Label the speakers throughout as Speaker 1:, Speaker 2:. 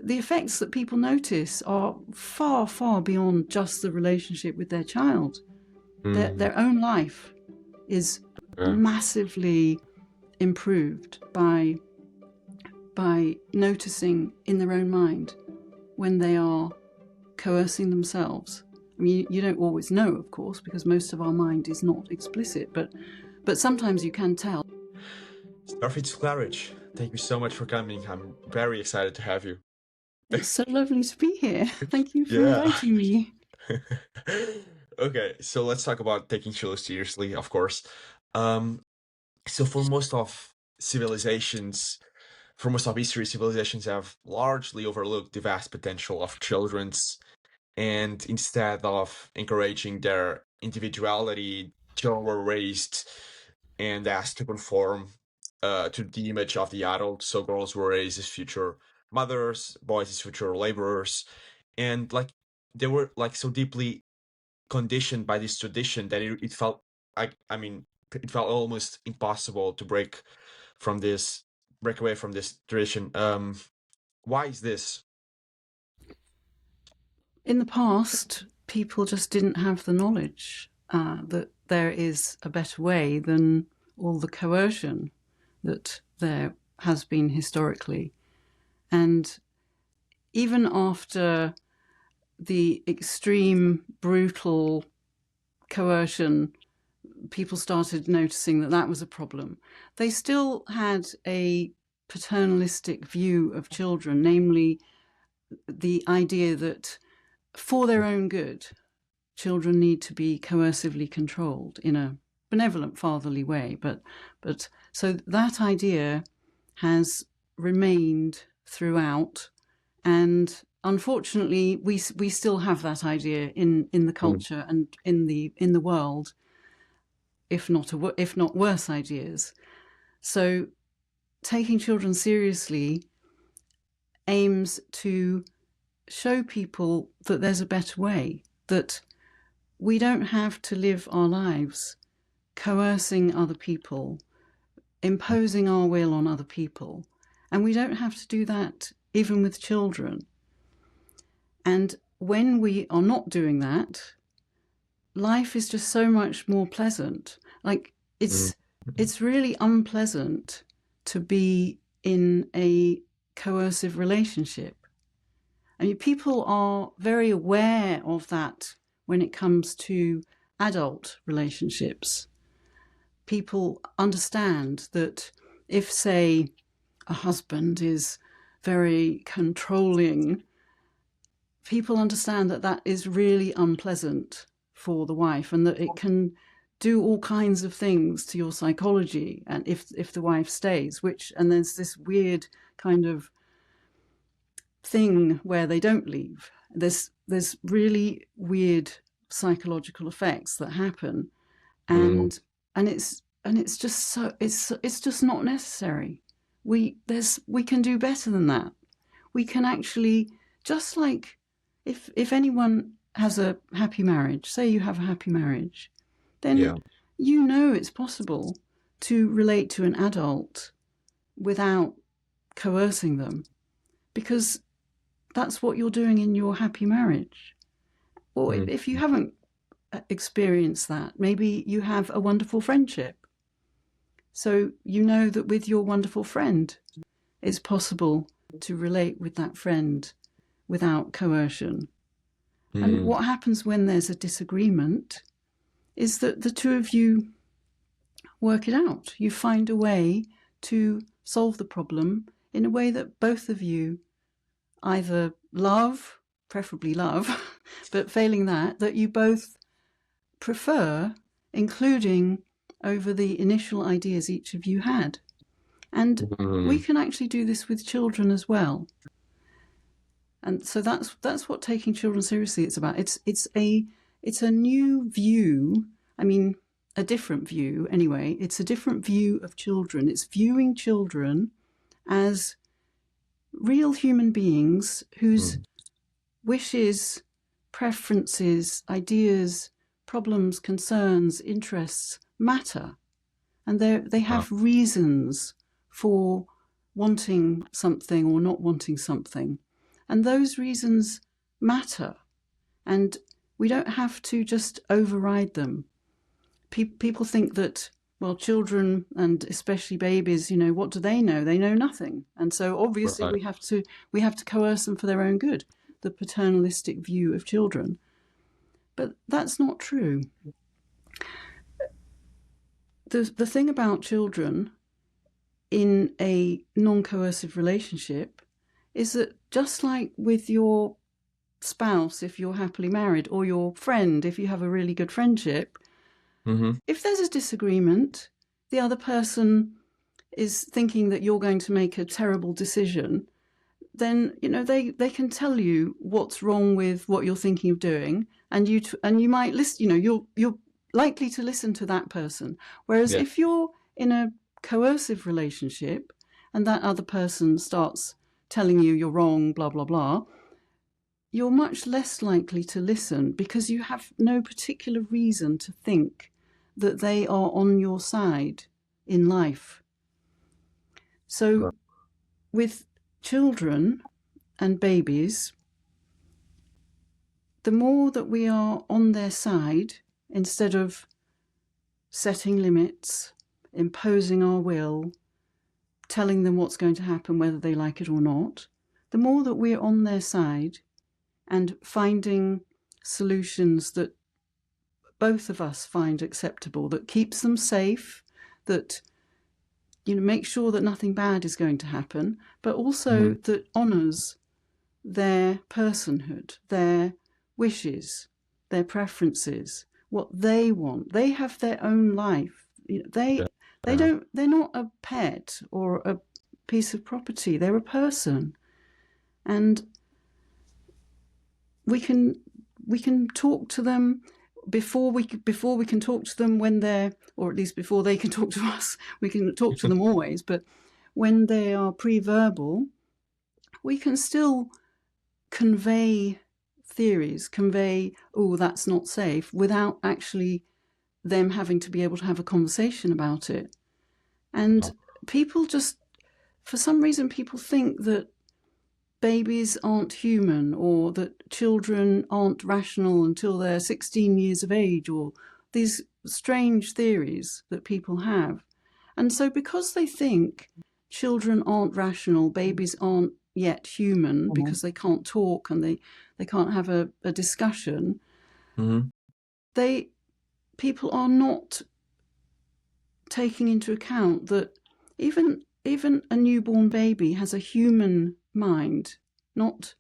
Speaker 1: the effects that people notice are far, far beyond just the relationship with their child. Their own life is massively improved by noticing in their own mind when they are coercing themselves. I mean, you don't always know, of course, because most of our mind is not explicit, but sometimes you can tell.
Speaker 2: Fitz-Claridge, thank you so much for coming. I'm very excited to have you.
Speaker 1: It's so lovely to be here. Thank you for inviting me.
Speaker 2: Okay, so let's talk about taking children seriously, of course. So for most of history, civilizations have largely overlooked the vast potential of children's, and instead of encouraging their individuality, children were raised and asked to conform to the image of the adult. So girls were raised as future mothers, boys as future laborers, and like they were like so deeply conditioned by this tradition that it felt it felt almost impossible to break away from this tradition. Why is this?
Speaker 1: In the past, people just didn't have the knowledge that there is a better way than all the coercion that there has been historically. And even after the extreme, brutal coercion, people started noticing that that was a problem. They still had a paternalistic view of children, namely the idea that for their own good, children need to be coercively controlled in a benevolent, fatherly way. But so that idea has remained throughout, and unfortunately, we still have that idea in the culture and in the world, if not worse ideas. So, taking children seriously aims to show people that there's a better way, that we don't have to live our lives coercing other people, imposing our will on other people, and we don't have to do that even with children. And when we are not doing that, life is just so much more pleasant. Like it's really unpleasant to be in a coercive relationship. I mean, people are very aware of that when it comes to adult relationships. People understand that if, say, a husband is very controlling, people understand that that is really unpleasant for the wife, and that it can do all kinds of things to your psychology, and if the wife stays, and there's this weird kind of thing where they don't leave. There's really weird psychological effects that happen, and it's just not necessary. We can do better than that. We can actually, just like if anyone has a happy marriage, say you have a happy marriage, then you know it's possible to relate to an adult without coercing them, because that's what you're doing in your happy marriage. Or if you haven't experienced that, maybe you have a wonderful friendship. So you know that with your wonderful friend, it's possible to relate with that friend without coercion. And what happens when there's a disagreement is that the two of you work it out. You find a way to solve the problem in a way that both of you either love, preferably love, but failing that you both prefer, including over the initial ideas each of you had. And we can actually do this with children as well. And so that's what taking children seriously is about. It's a new view. I mean, a different view anyway. It's a different view of children. It's viewing children as real human beings whose wishes, preferences, ideas, problems, concerns, interests matter. And they have reasons for wanting something or not wanting something. And those reasons matter. And we don't have to just override them. People think that, well, children and especially babies, what do they know? They know nothing. And so obviously
Speaker 2: Right.
Speaker 1: we have to coerce them for their own good, the paternalistic view of children. But that's not true. The thing about children in a non-coercive relationship is that just like with your spouse, if you're happily married, or your friend, if you have a really good friendship, if there's a disagreement, the other person is thinking that you're going to make a terrible decision, then they can tell you what's wrong with what you're thinking of doing, and you might listen. You're likely to listen to that person. Whereas if you're in a coercive relationship and that other person starts telling you you're wrong, blah blah blah, you're much less likely to listen because you have no particular reason to think that they are on your side in life. So with children and babies, the more that we are on their side, instead of setting limits, imposing our will, telling them what's going to happen whether they like it or not, the more that we're on their side and finding solutions that both of us find acceptable, that keeps them safe, that make sure that nothing bad is going to happen, but also that honours their personhood, their wishes, their preferences, what they want. They have their own life. They're not a pet or a piece of property. They're a person, and we can talk to them before we can talk to them when they're, or at least before they can talk to us. We can talk to them always, but when they are pre-verbal, we can still convey theories, oh, that's not safe, without actually them having to be able to have a conversation about it. And people just, for some reason, people think that babies aren't human, or that children aren't rational until they're 16 years of age, or these strange theories that people have. And so because they think children aren't rational, babies aren't yet human because they can't talk and they can't have a discussion, people are not taking into account that even a newborn baby has a human mind, not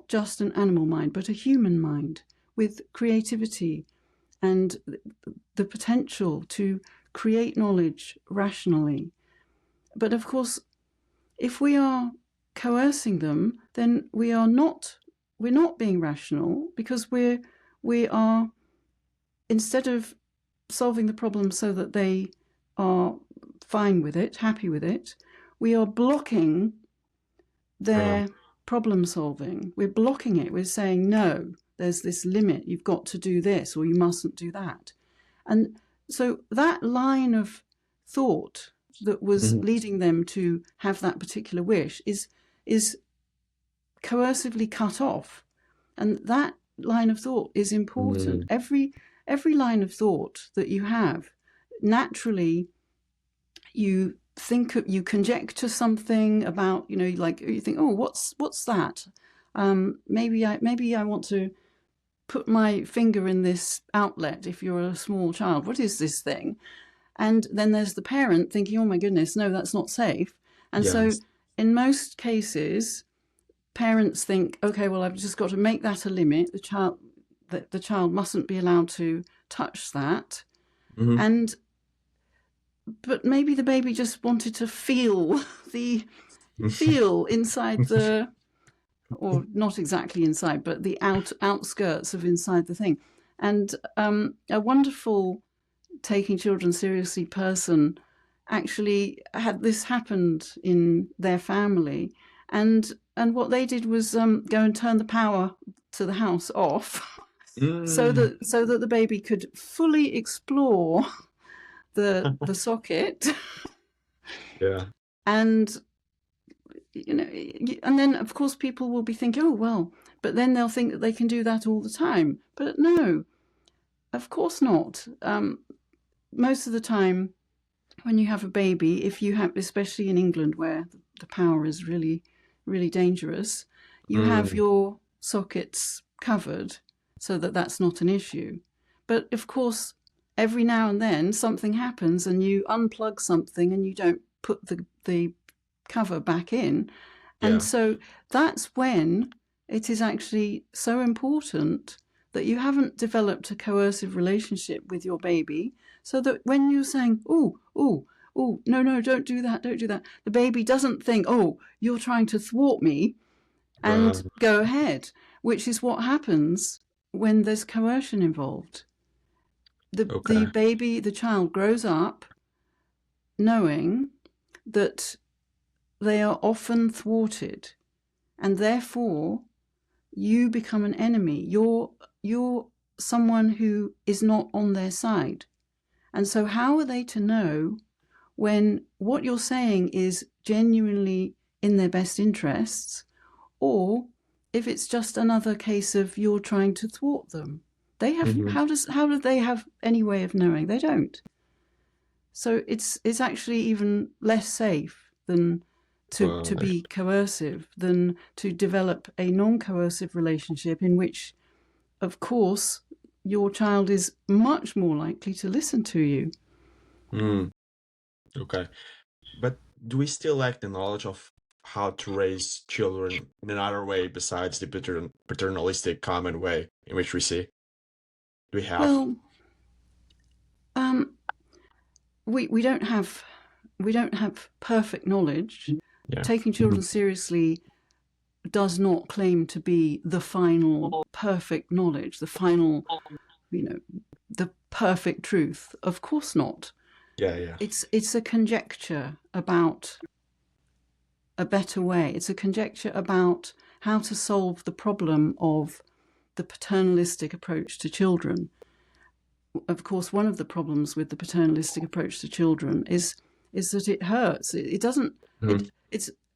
Speaker 1: just an animal mind, but a human mind with creativity and the potential to create knowledge rationally. But of course, if we are coercing them, then we're not being rational, because we are, instead of solving the problem so that they are fine with it, happy with it, we are blocking their problem solving. We're blocking it. We're saying, no, there's this limit. You've got to do this, or you mustn't do that. And so that line of thought that was leading them to have that particular wish is coercively cut off. And that line of thought is important. Every line of thought that you have, naturally you conjecture something about, like you think, oh, what's that? Maybe I want to put my finger in this outlet. If you're a small child, what is this thing? And then there's the parent thinking, oh my goodness, no, that's not safe. And so in most cases, parents think, okay, well, I've just got to make that a limit. The child mustn't be allowed to touch that. But maybe the baby just wanted to feel inside the, or not exactly inside, but the outskirts of inside the thing. And a wonderful taking children seriously person actually had this happened in their family, and what they did was go and turn the power to the house off, so that the baby could fully explore the socket, and and then of course people will be thinking, oh well, but then they'll think that they can do that all the time. But no, of course not. Most of the time, when you have a baby, if you have, especially in England where the power is really, really dangerous, you have your sockets covered so that that's not an issue. But of course, every now and then something happens and you unplug something and you don't put the cover back in. And
Speaker 2: Yeah.
Speaker 1: so that's when it is actually so important that you haven't developed a coercive relationship with your baby, so that when you're saying, oh, no, don't do that, the baby doesn't think, oh, you're trying to thwart me, and go ahead, which is what happens when there's coercion involved.
Speaker 2: Okay.
Speaker 1: The child grows up knowing that they are often thwarted, and therefore you become an enemy. You're someone who is not on their side. And so how are they to know when what you're saying is genuinely in their best interests, or if it's just another case of you're trying to thwart them? They have how do they have any way of knowing? They don't. So it's actually even less safe than to be coercive, than to develop a non-coercive relationship in which, of course, your child is much more likely to listen to you.
Speaker 2: Okay. But do we still lack the knowledge of how to raise children in another way besides the paternalistic common way in which we see? Do we have?
Speaker 1: Well, we don't have perfect knowledge.
Speaker 2: Yeah.
Speaker 1: Taking children seriously does not claim to be the final perfect knowledge, the final, the perfect truth. Of course not.
Speaker 2: Yeah.
Speaker 1: It's a conjecture about a better way. It's a conjecture about how to solve the problem of the paternalistic approach to children. Of course, one of the problems with the paternalistic approach to children is that it hurts. It doesn't.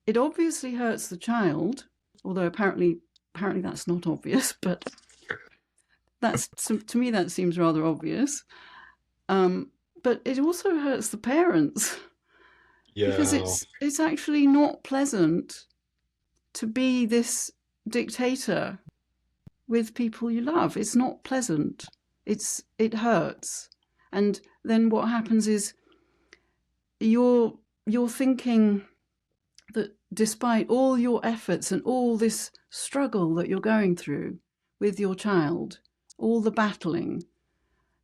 Speaker 1: It obviously hurts the child, although apparently that's not obvious. But that's, to me, that seems rather obvious. But it also hurts the parents.
Speaker 2: Yeah.
Speaker 1: Because it's actually not pleasant to be this dictator with people you love. It's not pleasant. It hurts. And then what happens is you're thinking that despite all your efforts and all this struggle that you're going through with your child, all the battling,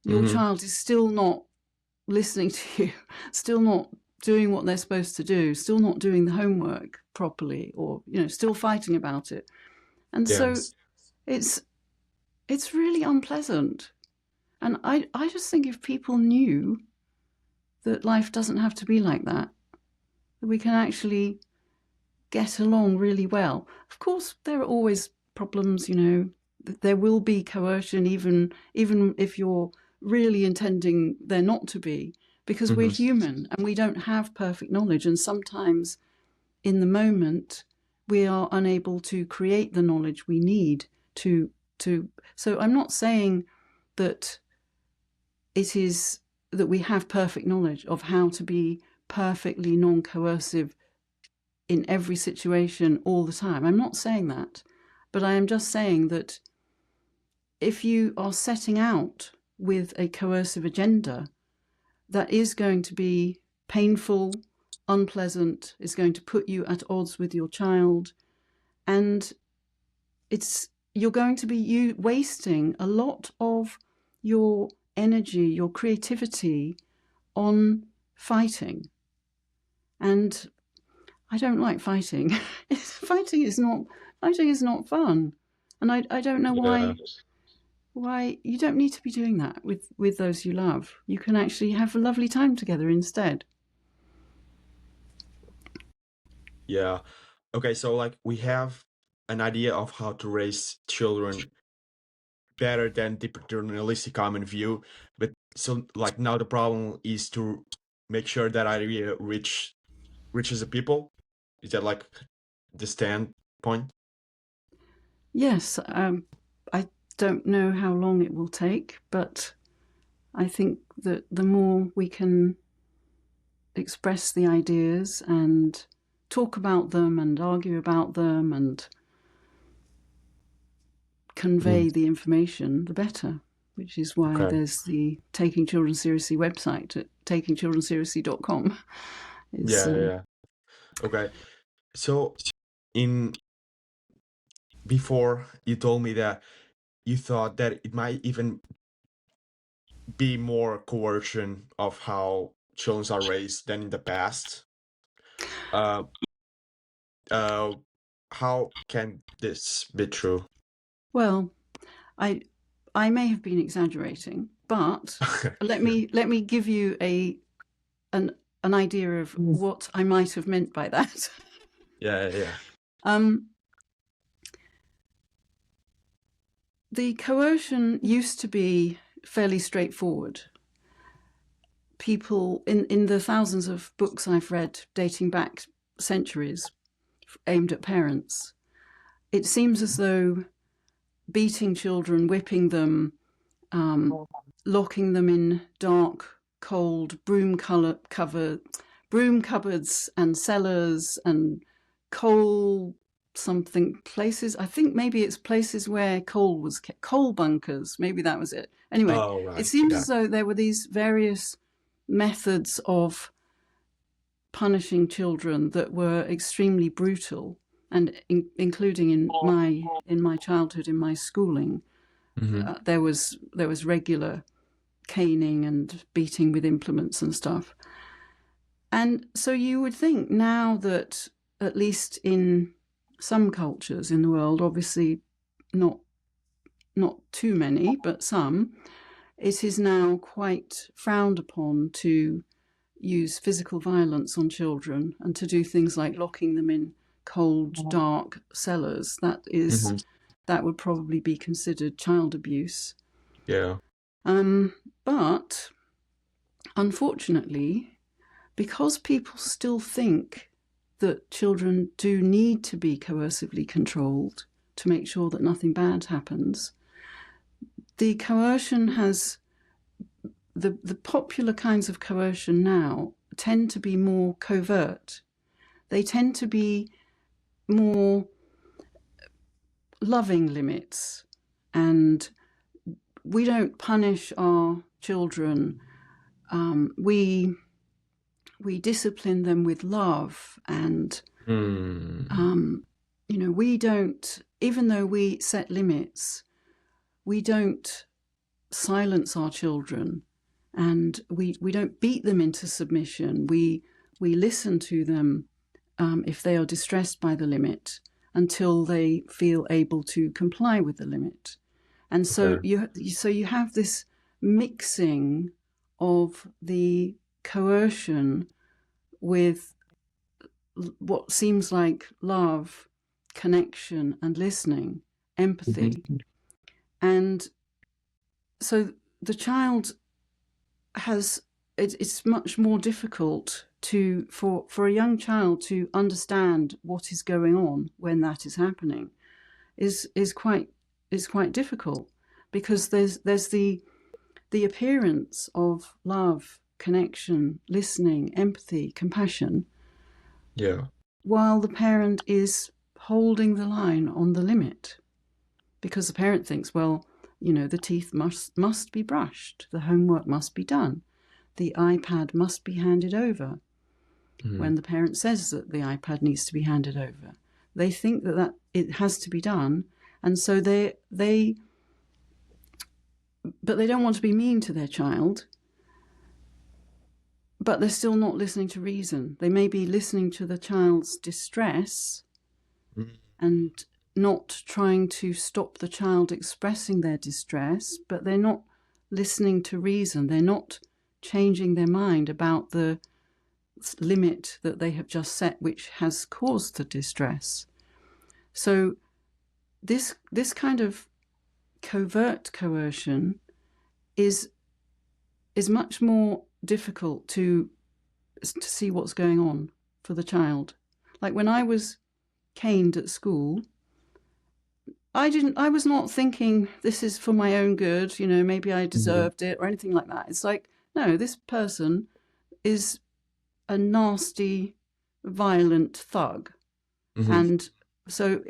Speaker 1: your child is still not listening to you, still not doing what they're supposed to do, still not doing the homework properly, or still fighting about it. And so it's really unpleasant. And I just think if people knew that life doesn't have to be like that we can actually get along really well. Of course, there are always problems, there will be coercion, even if you're really intending there not to be, because we're human and we don't have perfect knowledge. And sometimes in the moment, we are unable to create the knowledge we need to. So I'm not saying that it is that we have perfect knowledge of how to be perfectly non-coercive in every situation all the time. I'm not saying that, but I am just saying that if you are setting out with a coercive agenda, that is going to be painful, unpleasant, is going to put you at odds with your child, and you're going to be wasting a lot of your energy, your creativity on fighting. And I don't like fighting. Fighting is not fun. And I don't know why you don't need to be doing that with those you love. You can actually have a lovely time together instead.
Speaker 2: Yeah. Okay, so we have an idea of how to raise children better than the paternalistic common view, but so now the problem is to make sure that idea reaches the people. Is that the standpoint?
Speaker 1: Yes, I don't know how long it will take, but I think that the more we can express the ideas and talk about them and argue about them and convey the information, the better, which is why
Speaker 2: Okay.
Speaker 1: there's the Taking Children Seriously website at takingchildrenseriously.com.
Speaker 2: Yeah. Okay. So in before you told me that you thought that it might even be more coercion of how children are raised than in the past. Uh, uh, how can this be true?
Speaker 1: Well, I may have been exaggerating, but let me give you an idea of what I might have meant by that.
Speaker 2: Yeah.
Speaker 1: The coercion used to be fairly straightforward. People in the thousands of books I've read dating back centuries aimed at parents, it seems as though beating children, whipping them, locking them in dark, cold broom cupboards and cellars and coal something places. I think maybe it's places where coal was kept, coal bunkers. Maybe that was it. Anyway,
Speaker 2: Oh,
Speaker 1: it
Speaker 2: right.
Speaker 1: seems
Speaker 2: Yeah.
Speaker 1: as though there were these various methods of punishing children that were extremely brutal, and including in my childhood, in my schooling, there was regular caning and beating with implements and stuff. And so you would think now that, at least in some cultures in the world, obviously not too many, but some, it is now quite frowned upon to use physical violence on children and to do things like locking them in cold, dark cellars. That would probably be considered child abuse.
Speaker 2: Yeah.
Speaker 1: But unfortunately, because people still think that children do need to be coercively controlled to make sure that nothing bad happens, the coercion has the popular kinds of coercion now tend to be more covert. They tend to be more loving limits, and we don't punish our children. We discipline them with love, and we don't. Even though we set limits, we don't silence our children, and we don't beat them into submission. We listen to them if they are distressed by the limit until they feel able to comply with the limit. And so you have this mixing of the coercion with what seems like love, connection, and listening, empathy. And so the child it's much more difficult for a young child to understand what is going on when that is happening is quite difficult, because there's the appearance of love, connection, listening, empathy, compassion, while the parent is holding the line on the limit, because the parent thinks, well, the teeth must be brushed, the homework must be done, the iPad must be handed over. When the parent says that the iPad needs to be handed over, they think that it has to be done, and so but they don't want to be mean to their child, but they're still not listening to reason. They may be listening to the child's distress and not trying to stop the child expressing their distress, but they're not listening to reason. They're not changing their mind about the limit that they have just set, which has caused the distress. So this kind of covert coercion is much more difficult to see what's going on for the child. Like when I was caned at school, I was not thinking this is for my own good, maybe I deserved it or anything like that. It's like, no, this person is a nasty, violent thug. And so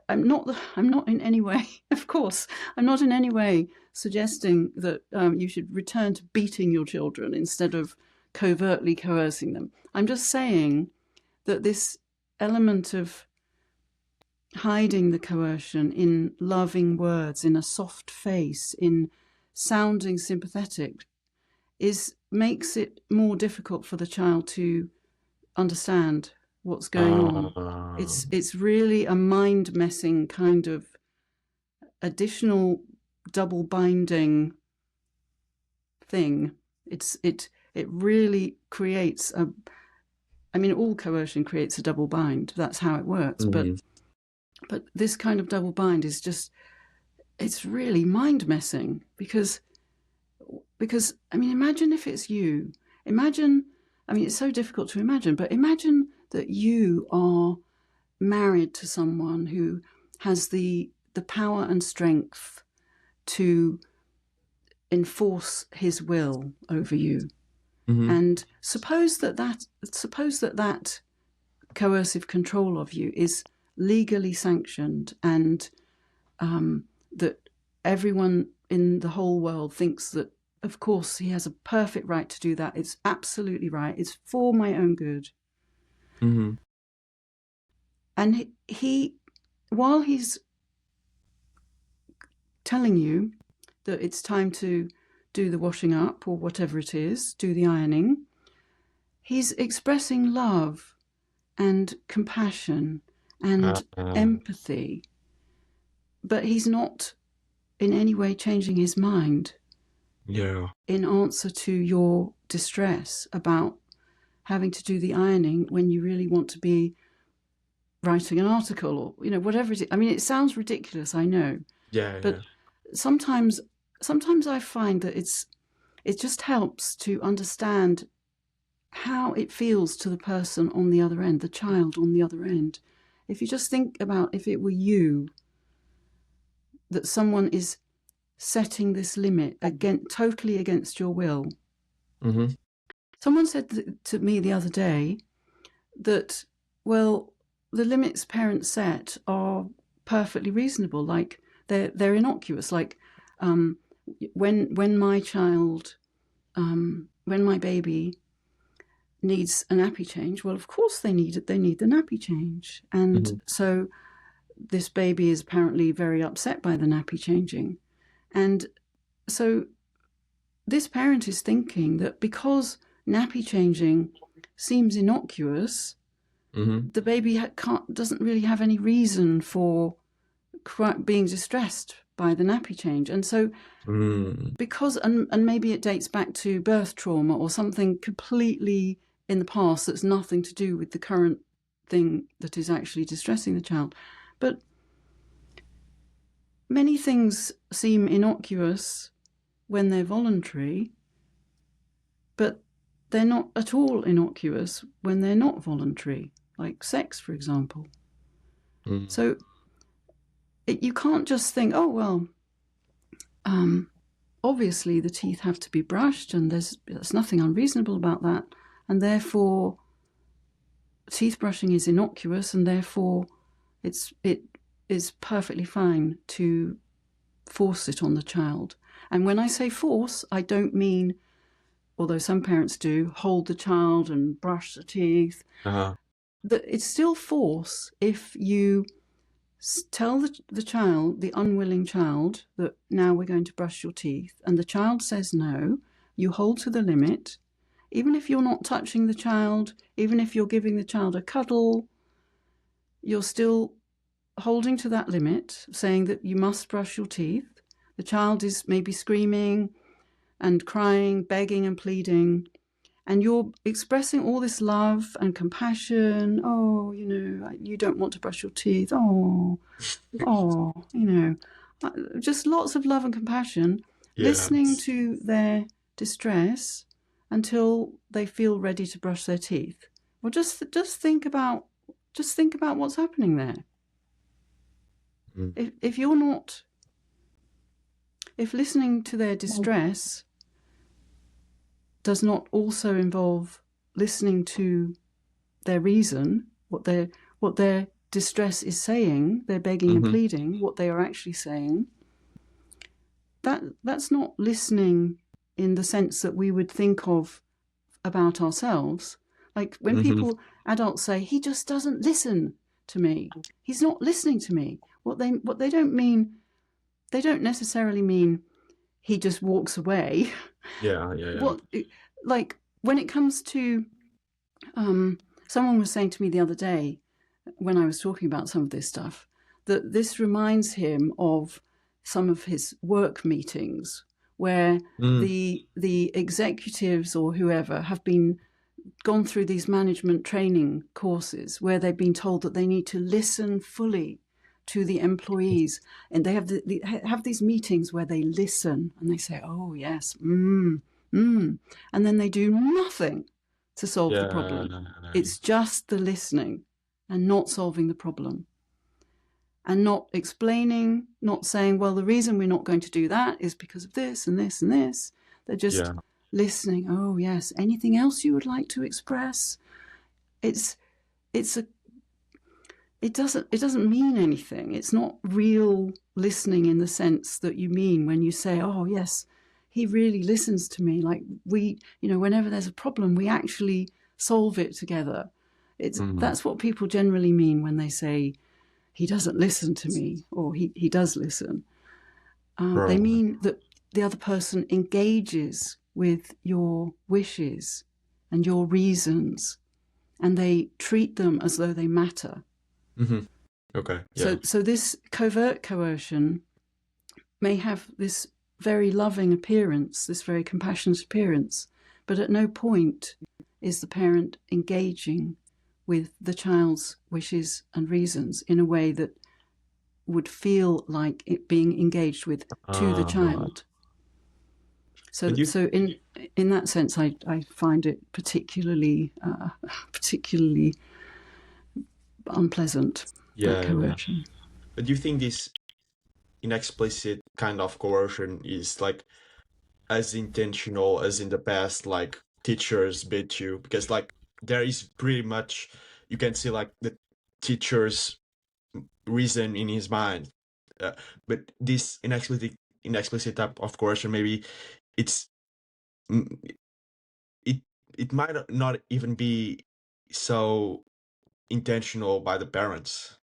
Speaker 1: I'm not in any way, of course, I'm not in any way suggesting that you should return to beating your children instead of covertly coercing them. I'm just saying that this element of hiding the coercion in loving words, in a soft face, in sounding sympathetic, makes it more difficult for the child to understand what's going on. It's really a mind-messing kind of additional double binding thing. It really creates all coercion creates a double bind. That's how it works. But this kind of double bind is just, it's really mind messing because imagine if it's you. It's so difficult to imagine, but imagine that you are married to someone who has the power and strength to enforce his will over you. And suppose that coercive control of you is legally sanctioned, and that everyone in the whole world thinks that, of course, he has a perfect right to do that. It's absolutely right. It's for my own good. And he, while he's telling you that it's time to do the washing up or whatever it is, do the ironing, he's expressing love and compassion and empathy, but he's not in any way changing his mind in answer to your distress about having to do the ironing when you really want to be writing an article or whatever it is. It sounds ridiculous, I know, but sometimes I find that it just helps to understand how it feels to the person on the other end, the child on the other end. If you just think about if it were you, that someone is setting this limit totally against your will. Someone said to me the other day that, well, the limits parents set are perfectly reasonable, like they're innocuous, like when my child, when my baby needs a nappy change, well, of course they need the nappy change. And so this baby is apparently very upset by the nappy changing. And so this parent is thinking that because nappy changing seems innocuous, the baby doesn't really have any reason for being distressed by the nappy change. And so because, and maybe it dates back to birth trauma or something completely in the past that's nothing to do with the current thing that is actually distressing the child. But many things seem innocuous when they're voluntary, but they're not at all innocuous when they're not voluntary, like sex, for example. So you can't just think, oh, well, obviously the teeth have to be brushed and there's nothing unreasonable about that, and therefore teeth brushing is innocuous, and therefore it is perfectly fine to force it on the child. And when I say force, I don't mean, although some parents do, hold the child and brush the teeth. It's still force if you tell the child, the unwilling child, that now we're going to brush your teeth, and the child says no, you hold to the limit. Even if you're not touching the child, even if you're giving the child a cuddle, you're still holding to that limit, saying that you must brush your teeth. The child is maybe screaming and crying, begging and pleading, and you're expressing all this love and compassion. Oh, you don't want to brush your teeth. Oh, just lots of love and compassion, listening to their distress until they feel ready to brush their teeth. Well, just think about just think about what's happening there.
Speaker 2: Mm.
Speaker 1: If listening to their distress does not also involve listening to their reason, what their distress is saying, their begging and pleading, what they are actually saying, that's not listening in the sense that we would think of about ourselves. Like when adults say, he just doesn't listen to me, he's not listening to me, what they don't mean, they don't necessarily mean he just walks away.
Speaker 2: Yeah.
Speaker 1: Like when it comes to, someone was saying to me the other day when I was talking about some of this stuff, that this reminds him of some of his work meetings where the executives or whoever have gone through these management training courses where they've been told that they need to listen fully to the employees, and they have these meetings where they listen and they say, oh yes, and then they do nothing to solve the problem. It's just the listening and not solving the problem, and not explaining, not saying, well, the reason we're not going to do that is because of this and this and this. They're just listening. Oh yes, anything else you would like to express? It doesn't mean anything. It's not real listening in the sense that you mean when you say, oh yes, he really listens to me. Like whenever there's a problem, we actually solve it together. That's what people generally mean when they say he doesn't listen to me, or he does listen. They mean that the other person engages with your wishes and your reasons, and they treat them as though they matter.
Speaker 2: Okay. Yeah.
Speaker 1: So this covert coercion may have this very loving appearance, this very compassionate appearance, but at no point is the parent engaging with the child's wishes and reasons in a way that would feel like it being engaged with to the child. So in that sense, I find it particularly unpleasant. Coercion.
Speaker 2: But do you think this inexplicit kind of coercion is like as intentional as in the past, like teachers beat you? Because like there is pretty much, you can see like the teacher's reason in his mind, but this inexplicit type of coercion, maybe it might not even be so intentional by the parents.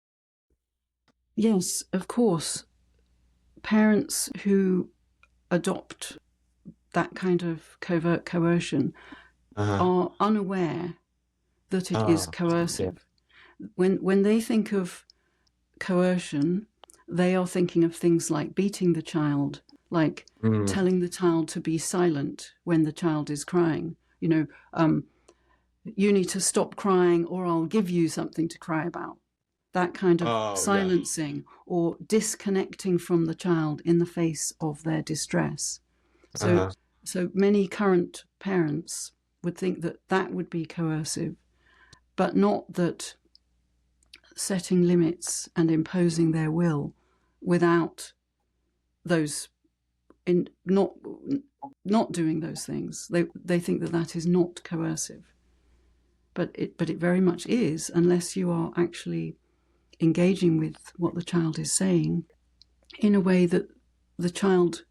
Speaker 1: Yes, of course. Parents who adopt that kind of covert coercion are unaware that it is coercive. When they think of coercion, they are thinking of things like beating the child, like telling the child to be silent when the child is crying. You need to stop crying or I'll give you something to cry about. That kind of silencing or disconnecting from the child in the face of their distress. So many current parents would think that that would be coercive, but not that setting limits and imposing their will without those, not doing those things. They think that that is not coercive, but it very much is, unless you are actually engaging with what the child is saying in a way that the child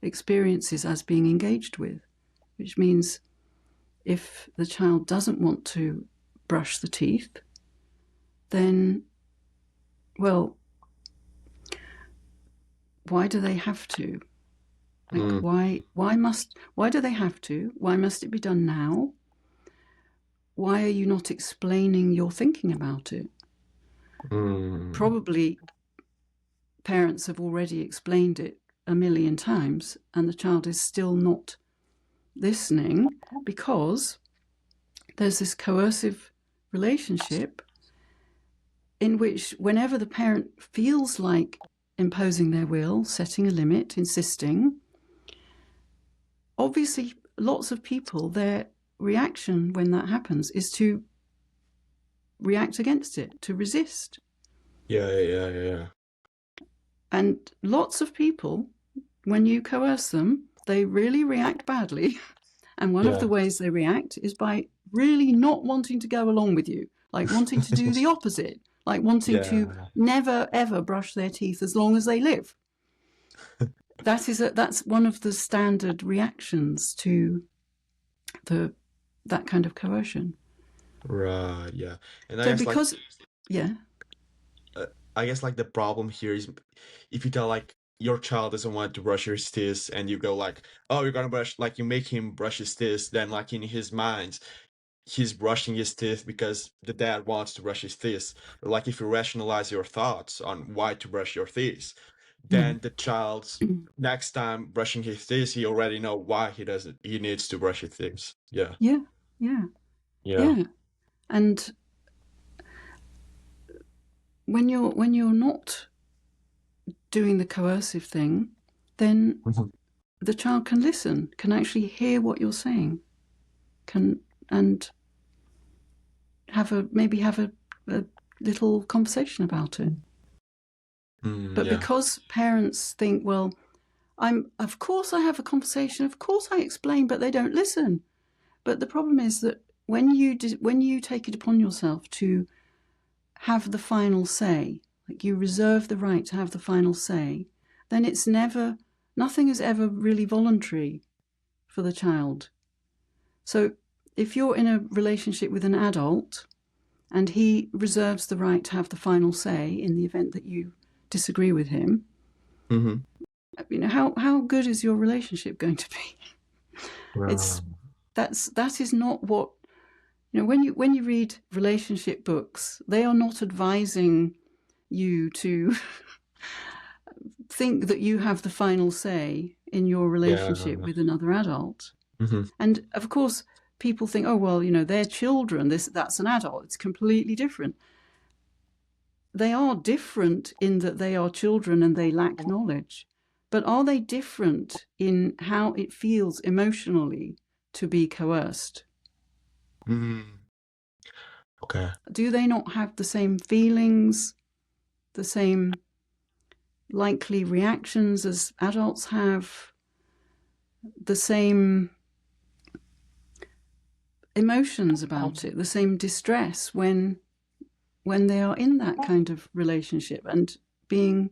Speaker 1: experiences as being engaged with, which means if the child doesn't want to brush the teeth, then, well, why do they have to? Like, why do they have to? Why must it be done now? Why are you not explaining your thinking about it? Probably parents have already explained it a million times and the child is still not listening because there's this coercive relationship in which whenever the parent feels like imposing their will, setting a limit, insisting, obviously lots of people, their reaction when that happens is to react against it, to resist.
Speaker 2: Yeah.
Speaker 1: And lots of people, when you coerce them, they really react badly. And one of the
Speaker 2: Yeah.
Speaker 1: ways they react is by really not wanting to go along with you, like wanting to do the opposite, like wanting to
Speaker 2: Yeah.
Speaker 1: never, ever brush their teeth as long as they live. That's one of the standard reactions to that kind of coercion.
Speaker 2: Right. Yeah. And I
Speaker 1: So
Speaker 2: guess like
Speaker 1: because, yeah,
Speaker 2: I guess like the problem here is if you tell like your child doesn't want to brush his teeth and you go like, oh, you're gonna brush, like you make him brush his teeth, then like in his mind he's brushing his teeth because the dad wants to brush his teeth. Or like if you rationalize your thoughts on why to brush your teeth,
Speaker 1: mm,
Speaker 2: then the child's next time brushing his teeth, he already know why he needs to brush his teeth. Yeah.
Speaker 1: yeah, yeah,
Speaker 2: Yeah.
Speaker 1: yeah. And when you're not doing the coercive thing, then the child can listen, can actually hear what you're saying, and maybe have a little conversation about it. But
Speaker 2: Yeah.
Speaker 1: because parents think, well, of course I have a conversation, of course I explain, but they don't listen. But the problem is that when you take it upon yourself to have the final say, like you reserve the right to have the final say, then nothing is ever really voluntary for the child. So if you're in a relationship with an adult and he reserves the right to have the final say in the event that you disagree with him, how good is your relationship going to be?
Speaker 2: Right.
Speaker 1: That is not what, when you read relationship books, they are not advising you to think that you have the final say in your relationship
Speaker 2: Yeah.
Speaker 1: with another adult. And of course, people think, oh, well, they're children. That's an adult. It's completely different. They are different in that they are children and they lack knowledge. But are they different in how it feels emotionally to be coerced?
Speaker 2: Okay.
Speaker 1: Do they not have the same feelings, the same likely reactions as adults have, the same emotions about it, the same distress when they are in that kind of relationship and being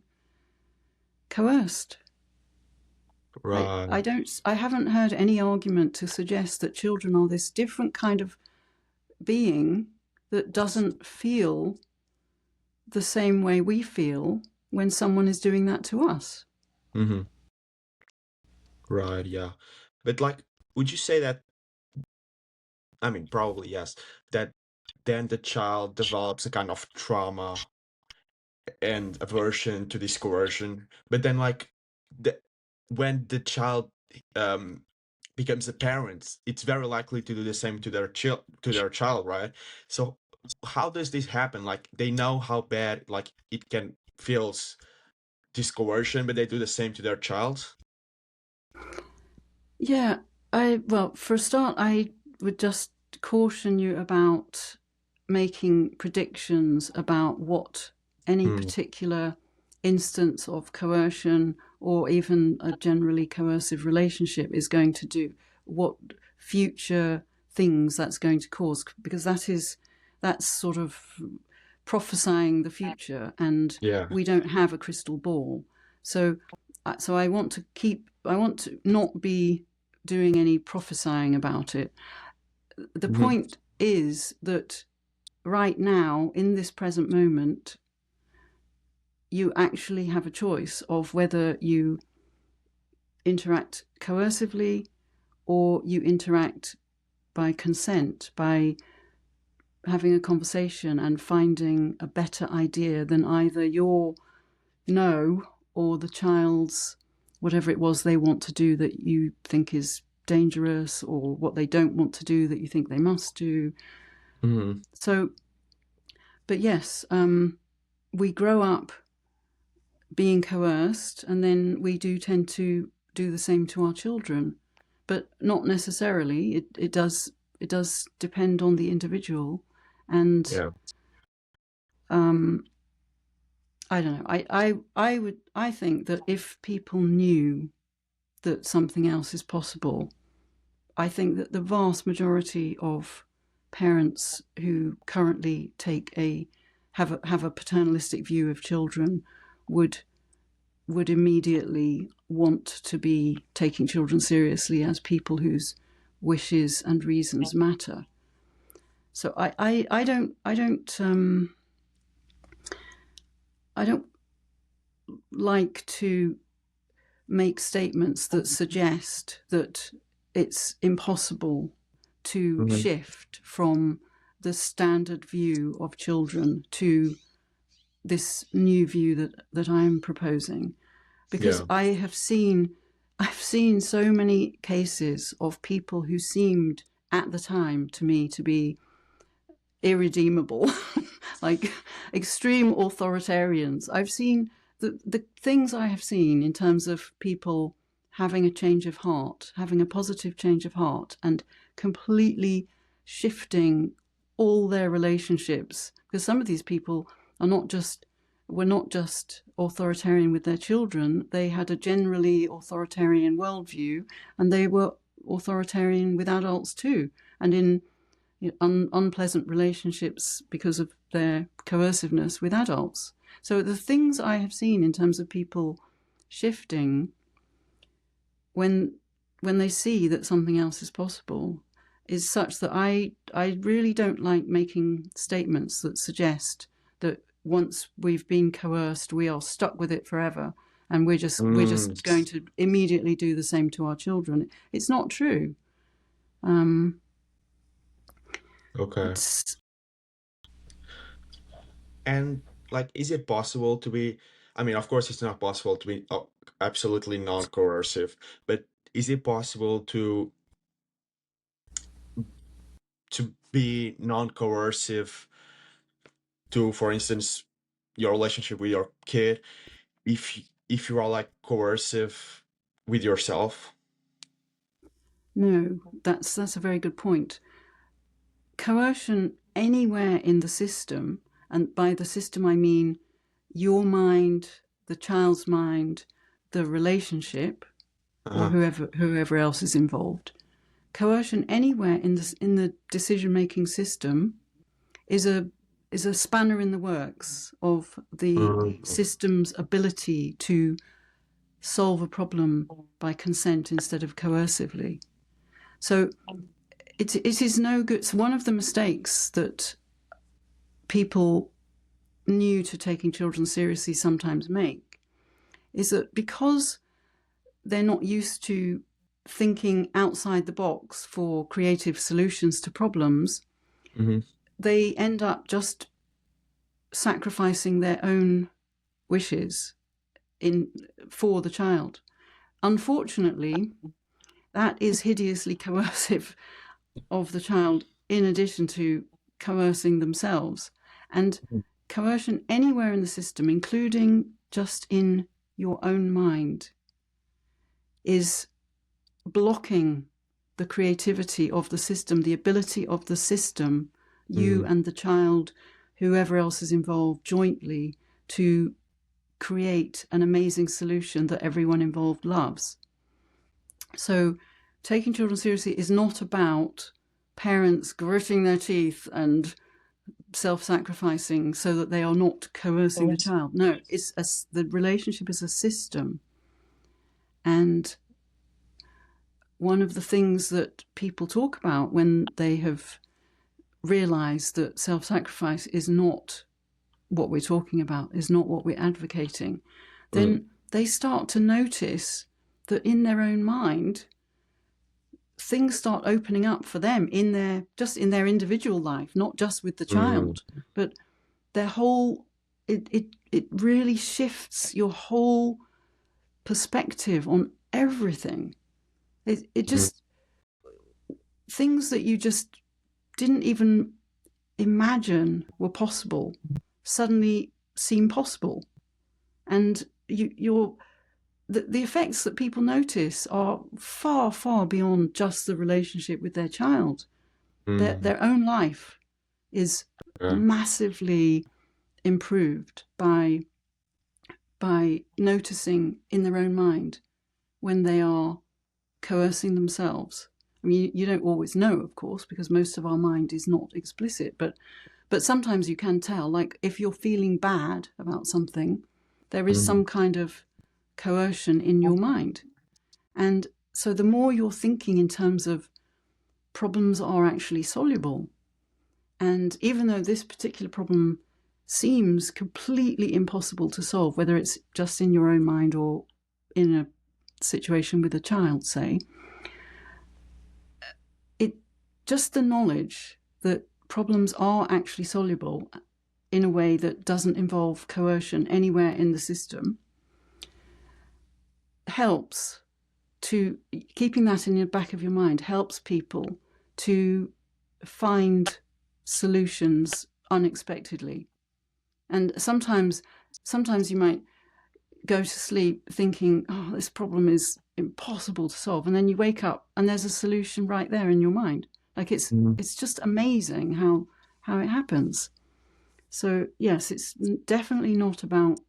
Speaker 1: coerced?
Speaker 2: Right.
Speaker 1: I haven't heard any argument to suggest that children are this different kind of being that doesn't feel the same way we feel when someone is doing that to us.
Speaker 2: Right. Yeah. But like, would you say that, I mean, probably yes, that then the child develops a kind of trauma and aversion to this coercion, but then like when the child um becomes a parent, it's very likely to do the same to their child, right? So how does this happen? Like they know how bad like it can feels this coercion, but they do the same to their child.
Speaker 1: Yeah, well, for a start, I would just caution you about making predictions about what any particular instance of coercion or even a generally coercive relationship is going to do, what future things that's going to cause, because that's sort of prophesying the future, and
Speaker 2: Yeah.
Speaker 1: we don't have a crystal ball. So I want to not be doing any prophesying about it. The point is that right now, in this present moment, you actually have a choice of whether you interact coercively or you interact by consent, by having a conversation and finding a better idea than either your no or the child's whatever it was they want to do that you think is dangerous, or what they don't want to do that you think they must do. So, but yes, we grow up being coerced, and then we do tend to do the same to our children, but not necessarily. It does depend on the individual, and
Speaker 2: Yeah.
Speaker 1: I don't know. I think that if people knew that something else is possible, I think that the vast majority of parents who currently have a paternalistic view of children would immediately want to be taking children seriously as people whose wishes and reasons matter. So I don't like to make statements that suggest that it's impossible to shift from the standard view of children to this new view that I'm proposing, because I've seen so many cases of people who seemed at the time to me to be irredeemable, like extreme authoritarians. I've seen the things I have seen in terms of people having a change of heart, having a positive change of heart, and completely shifting all their relationships. Because some of these people were not just authoritarian with their children, they had a generally authoritarian worldview, and they were authoritarian with adults too, and in unpleasant relationships because of their coerciveness with adults. So the things I have seen in terms of people shifting when they see that something else is possible is such that I really don't like making statements that suggest that once we've been coerced, we are stuck with it forever, and we're just going to immediately do the same to our children. It's not true.
Speaker 2: Okay. And like, is it possible to be? I mean, of course, it's not possible to be absolutely non-coercive, but is it possible to be non-coercive to, for instance, your relationship with your kid, if you are like coercive with yourself?
Speaker 1: No, that's a very good point. Coercion anywhere in the system, and by the system I mean your mind, the child's mind, the relationship, or whoever else is involved. Coercion anywhere in the decision-making system is a spanner in the works of the system's ability to solve a problem by consent instead of coercively. So it is no good. So one of the mistakes that people new to taking children seriously sometimes make is that because they're not used to thinking outside the box for creative solutions to problems, they end up just sacrificing their own wishes for the child. Unfortunately, that is hideously coercive of the child, in addition to coercing themselves. And coercion anywhere in the system, including just in your own mind, is blocking the creativity of the system, the ability of the system, you and the child, whoever else is involved jointly, to create an amazing solution that everyone involved loves. So taking children seriously is not about parents gritting their teeth and self-sacrificing so that they are not coercing the child. No, the relationship is a system. And one of the things that people talk about when they have realized that self-sacrifice is not what we're talking about, is not what we're advocating, then they start to notice that in their own mind, things start opening up for them in their individual life, not just with the child, but their whole, it really shifts your whole perspective on everything. It just, things that you just didn't even imagine were possible suddenly seem possible. And the effects that people notice are far, far beyond just the relationship with their child. Their own life is massively improved by noticing in their own mind when they are coercing themselves. I mean, you don't always know, of course, because most of our mind is not explicit, but sometimes you can tell, like if you're feeling bad about something, there is some kind of coercion in your mind. And so the more you're thinking in terms of problems are actually soluble, and even though this particular problem seems completely impossible to solve, whether it's just in your own mind or in a situation with a child, say, just the knowledge that problems are actually soluble in a way that doesn't involve coercion anywhere in the system helps to, keeping that in the back of your mind helps people to find solutions unexpectedly. And sometimes you might go to sleep thinking, oh, this problem is impossible to solve, and then you wake up and there's a solution right there in your mind. Like it's just amazing how it happens. So yes, it's definitely not about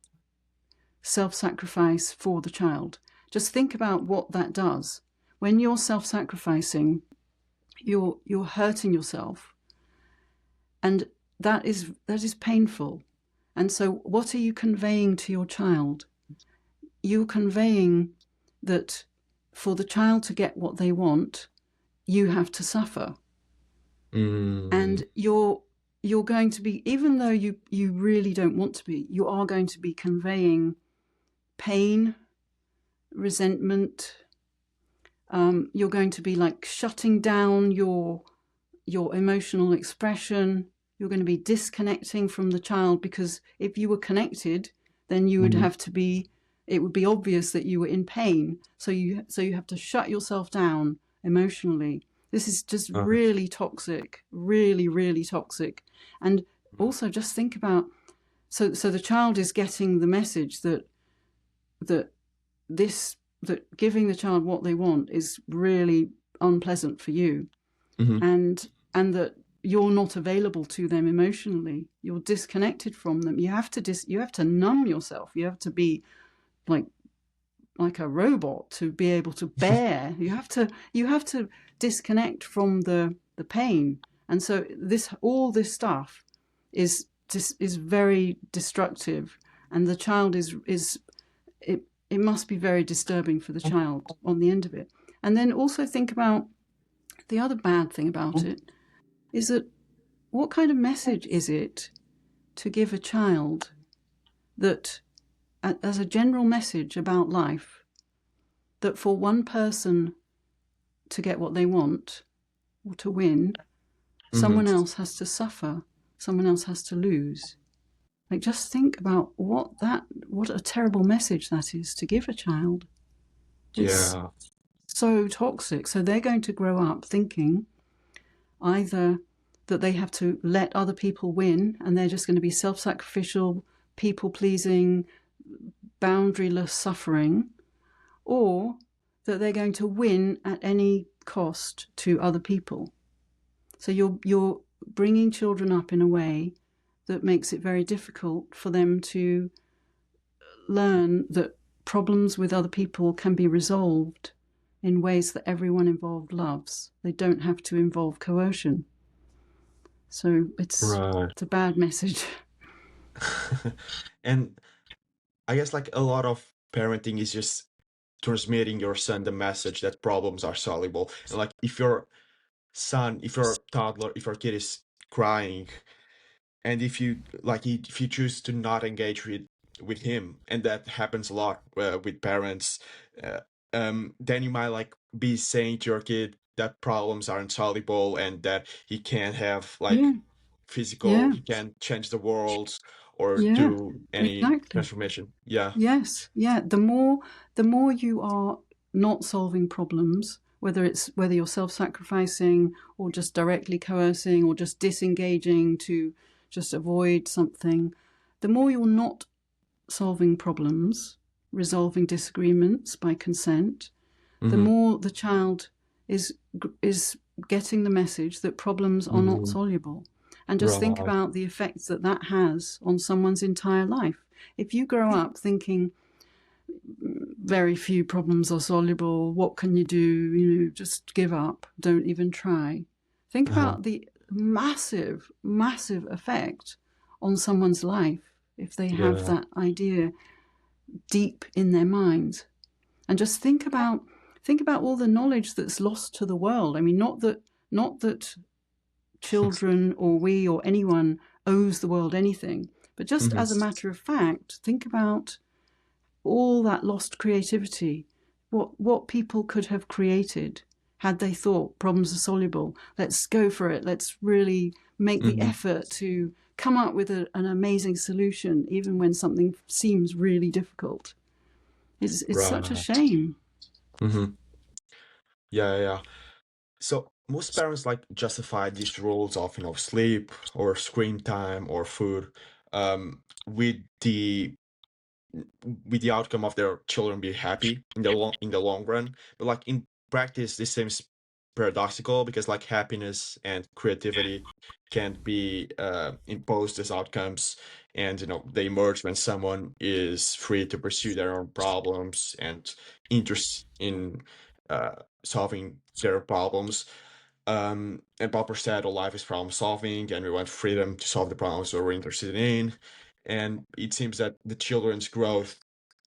Speaker 1: self-sacrifice for the child. Just think about what that does. When you're self-sacrificing, you're hurting yourself, and that is painful. And so what are you conveying to your child? You're conveying that for the child to get what they want, you have to suffer. And you're going to be, even though you really don't want to be, you are going to be conveying pain, resentment. You're going to be like shutting down your emotional expression. You're going to be disconnecting from the child, because if you were connected, then you would have to be, it would be obvious that you were in pain. So you have to shut yourself down emotionally. This is just really toxic, really, really toxic. And also just think about, so the child is getting the message that giving the child what they want is really unpleasant for you, and that you're not available to them emotionally. You're disconnected from them. You have to numb yourself. You have to be like a robot to be able to bear. You have to disconnect from the pain. And so all this stuff is very destructive, and the child it must be very disturbing for the child on the end of it. And then also think about the other bad thing about it is that what kind of message is it to give a child that, as a general message about life, that for one person to get what they want or to win, someone else has to suffer, someone else has to lose. Like, just think about what a terrible message that is to give a child. It's so toxic. So they're going to grow up thinking either that they have to let other people win, and they're just going to be self-sacrificial, people-pleasing, boundaryless suffering, or that they're going to win at any cost to other people. So you're bringing children up in a way that makes it very difficult for them to learn that problems with other people can be resolved in ways that everyone involved loves. They don't have to involve coercion. So it's a bad message.
Speaker 2: And I guess like a lot of parenting is just transmitting your son the message that problems are soluble. And like if your toddler, if your kid is crying, and if you choose to not engage with him, and that happens a lot with parents, then you might like be saying to your kid that problems are insoluble and that he can't have like physical, he can't change the world or do any transformation.
Speaker 1: Yes. The more you are not solving problems, whether you're self-sacrificing or just directly coercing or just disengaging to just avoid something, the more you're not solving problems, resolving disagreements by consent, the more the child is getting the message that problems are not soluble. And just think
Speaker 2: Right.
Speaker 1: about the effects that that has on someone's entire life. If you grow up thinking very few problems are soluble, what can you do? You know, just give up, don't even try. Think
Speaker 2: Uh-huh.
Speaker 1: about the massive, massive effect on someone's life if they have
Speaker 2: Yeah.
Speaker 1: that idea deep in their minds. And just think about all the knowledge that's lost to the world. I mean, not that children or we or anyone owes the world anything, but just
Speaker 2: Hmm.
Speaker 1: as a matter of fact, think about all that lost creativity, what people could have created had they thought problems are soluble. Let's go for it. Let's really make the
Speaker 2: Hmm.
Speaker 1: effort to come up with an amazing solution, even when something seems really difficult. It's such a
Speaker 2: Right.
Speaker 1: shame.
Speaker 2: Hmm. Yeah, yeah, yeah. So most parents like justify these rules of, sleep or screen time or food, with the outcome of their children be happy in the long run. But like in practice, this seems paradoxical because like happiness and creativity can't be imposed as outcomes, and they emerge when someone is free to pursue their own problems and interest in uh, solving their problems. And Popper said, "All life is problem solving, and we want freedom to solve the problems we're interested in." And it seems that the children's growth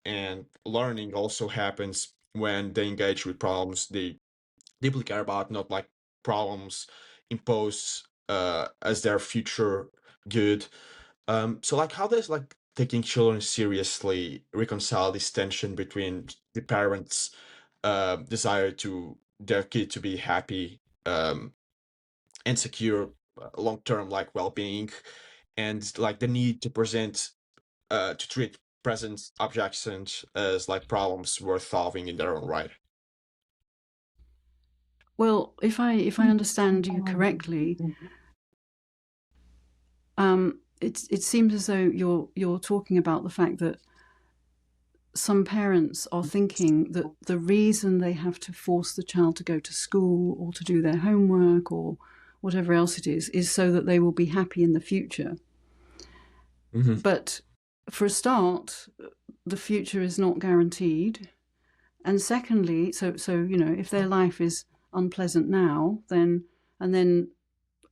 Speaker 2: and learning also happens when they engage with problems they deeply care about, not like problems imposed as their future good. So like, how does like taking children seriously reconcile this tension between the parents' desire to their kid to be happy and secure long-term like well-being, and like the need to treat present objections as like problems worth solving in their own right?
Speaker 1: Well, if I understand you correctly, it seems as though you're talking about the fact that some parents are thinking that the reason they have to force the child to go to school or to do their homework or whatever else it is so that they will be happy in the future.
Speaker 2: Hmm.
Speaker 1: But for a start, the future is not guaranteed. And secondly, so if their life is unpleasant now, then and then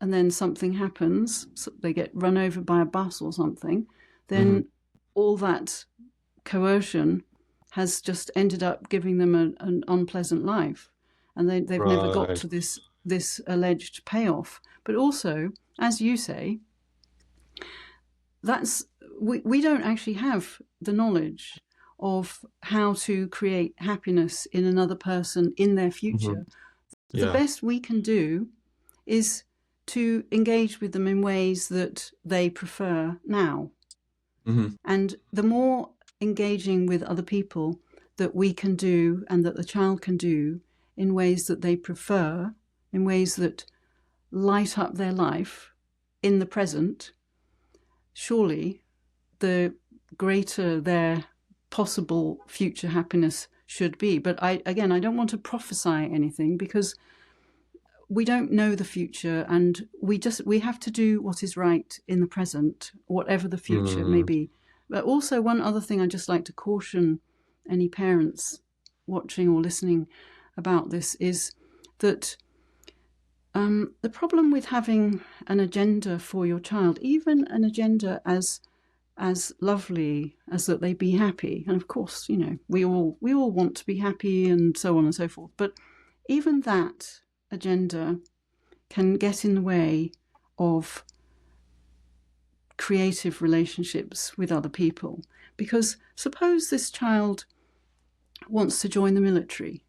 Speaker 1: and then something happens, so they get run over by a bus or something,
Speaker 2: Hmm.
Speaker 1: then all that coercion has just ended up giving them an unpleasant life, and they've never got
Speaker 2: Right.
Speaker 1: to this alleged payoff. But also, as you say, that's we don't actually have the knowledge of how to create happiness in another person in their
Speaker 2: Hmm.
Speaker 1: future. The
Speaker 2: Yeah.
Speaker 1: best we can do is to engage with them in ways that they prefer now.
Speaker 2: Hmm.
Speaker 1: And the more engaging with other people that we can do and that the child can do in ways that they prefer, in ways that light up their life in the present, surely the greater their possible future happiness should be. But I don't want to prophesy anything because we don't know the future, and we have to do what is right in the present, whatever the future may
Speaker 2: Mm.
Speaker 1: be. But also, one other thing I'd just like to caution any parents watching or listening about this is that the problem with having an agenda for your child, even an agenda as lovely as that they be happy, and of course, we all want to be happy and so on and so forth, but even that agenda can get in the way of creative relationships with other people. Because suppose this child wants to join the military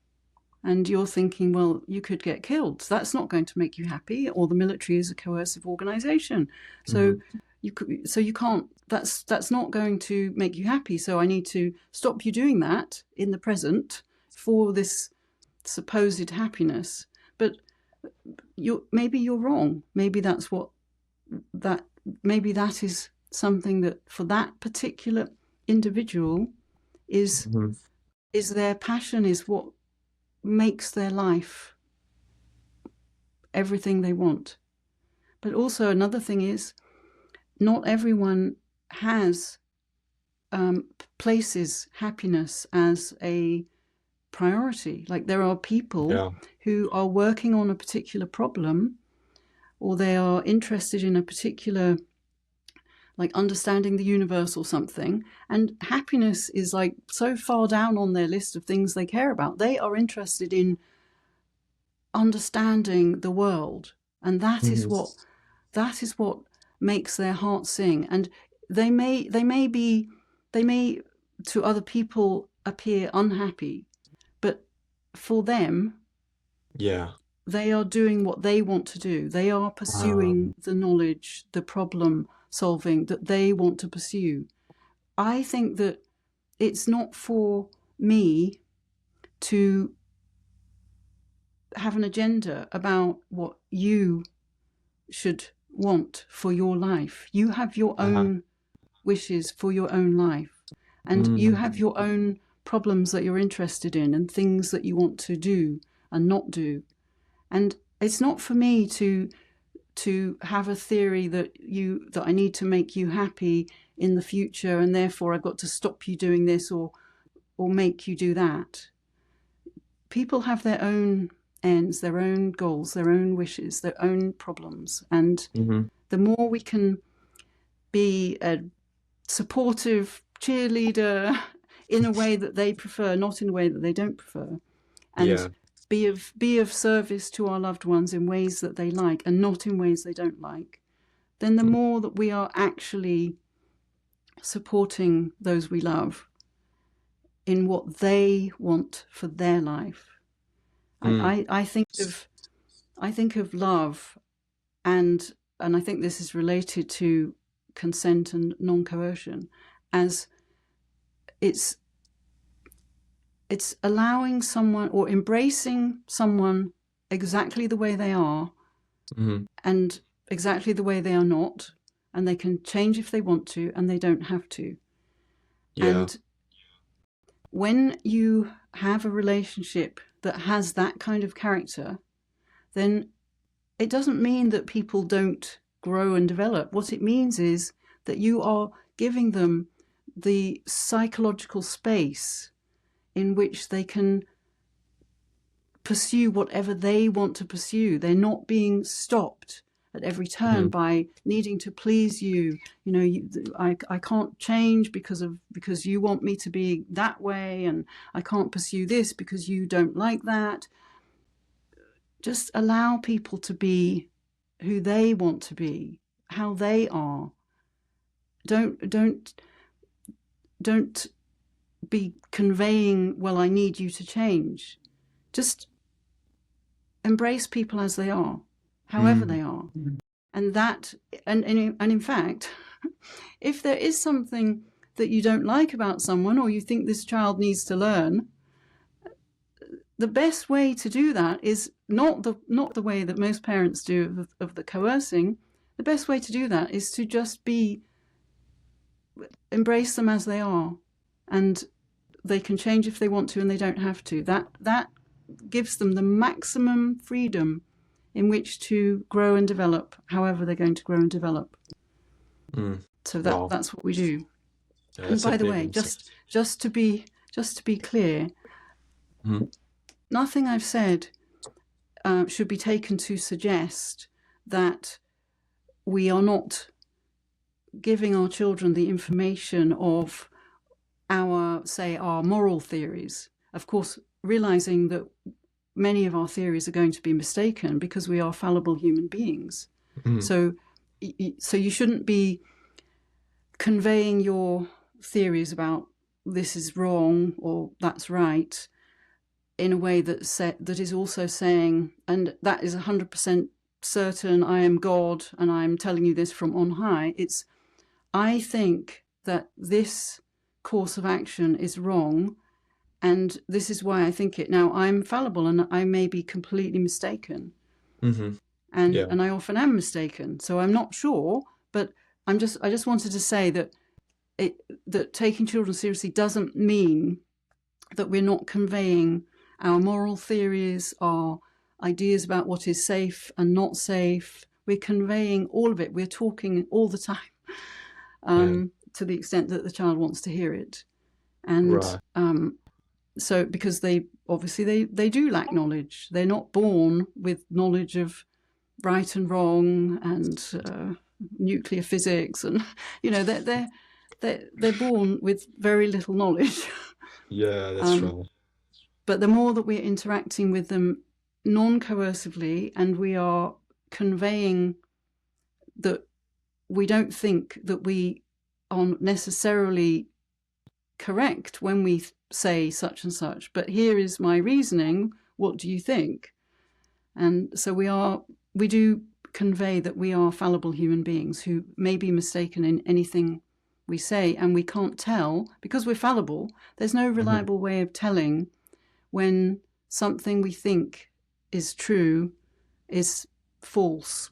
Speaker 1: and you're thinking, well, you could get killed. That's not going to make you happy, or the military is a coercive organization. So
Speaker 2: Mhm.
Speaker 1: you can't, that's not going to make you happy. So I need to stop you doing that in the present for this supposed happiness. But maybe you're wrong. Maybe that maybe that is something that for that particular individual is
Speaker 2: Mhm.
Speaker 1: their passion, is what makes their life everything they want. But also another thing is, not everyone has places happiness as a priority. Like there are people who are working on a particular problem, or they are interested in a particular, like understanding the universe or something, and happiness is like so far down on their list of things they care about. They are interested in understanding the world, and that is what makes their heart sing. And they may to other people appear unhappy, but for them, they are doing what they want to do. They are pursuing the knowledge, the problem solving that they want to pursue. I think that it's not for me to have an agenda about what you should want for your life. You have your own wishes for your own life, and you have your own problems that you're interested in and things that you want to do and not do. And it's not for me to have a theory that I need to make you happy in the future, and therefore I've got to stop you doing this or make you do that. People have their own ends, their own goals, their own wishes, their own problems. And the more we can be a supportive cheerleader in a way that they prefer, not in a way that they don't prefer, and be of service to our loved ones in ways that they like and not in ways they don't like, then the more that we are actually supporting those we love in what they want for their life. I think of love, and I think this is related to consent and non-coercion, as it's allowing someone or embracing someone exactly the way they are and exactly the way they are not, and they can change if they want to, and they don't have to. And when you have a relationship that has that kind of character, then it doesn't mean that people don't grow and develop. What it means is that you are giving them the psychological space in which they can pursue whatever they want to pursue. They're not being stopped at every turn by needing to please you. You know, I can't change because you want me to be that way, and I can't pursue this because you don't like that. Just allow people to be who they want to be, how they are. Don't be conveying, well, I need you to change. Just embrace people as they are, however they are. And that, and in fact, if there is something that you don't like about someone, or you think this child needs to learn, the best way to do that is not the way that most parents do of the coercing. The best way to do that is to just embrace them as they are, and they can change if they want to, and they don't have to. That gives them the maximum freedom in which to grow and develop, however they're going to grow and develop. So that's what we do. Yeah, and by the way, just to be clear, nothing I've said should be taken to suggest that we are not giving our children the information of our moral theories. Of course, realizing that many of our theories are going to be mistaken because we are fallible human beings. So you shouldn't be conveying your theories about this is wrong or that's right in a way that is also saying, and that is 100% certain, I am God and I'm telling you this from on high. It's, I think that this course of action is wrong, and this is why I think it. Now, I'm fallible and I may be completely mistaken. And I often am mistaken. So I'm not sure, but I just wanted to say that that taking children seriously doesn't mean that we're not conveying our moral theories, our ideas about what is safe and not safe, we're conveying all of it. We're talking all the time,
Speaker 2: Yeah.
Speaker 1: to the extent that the child wants to hear it. And
Speaker 2: Right.
Speaker 1: so because they obviously they do lack knowledge. They're not born with knowledge of right and wrong and nuclear physics, and they're born with very little knowledge.
Speaker 2: Yeah, that's right.
Speaker 1: But the more that we're interacting with them non-coercively, and we are conveying that we don't think that we are necessarily correct when we say such and such, but here is my reasoning, what do you think? And so we do convey that we are fallible human beings who may be mistaken in anything we say, and we can't tell because we're fallible. There's no reliable way of telling when something we think is true is false.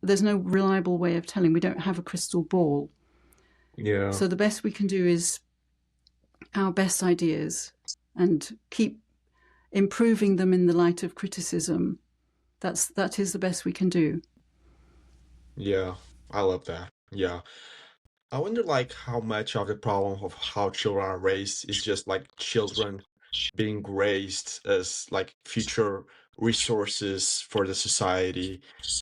Speaker 1: There's no reliable way of telling. We don't have a crystal ball.
Speaker 2: Yeah.
Speaker 1: So the best we can do is our best ideas and keep improving them in the light of criticism. That is the best we can do.
Speaker 2: Yeah, I love that. Yeah. I wonder like how much of the problem of how children are raised is just like children being raised as like future resources for the society.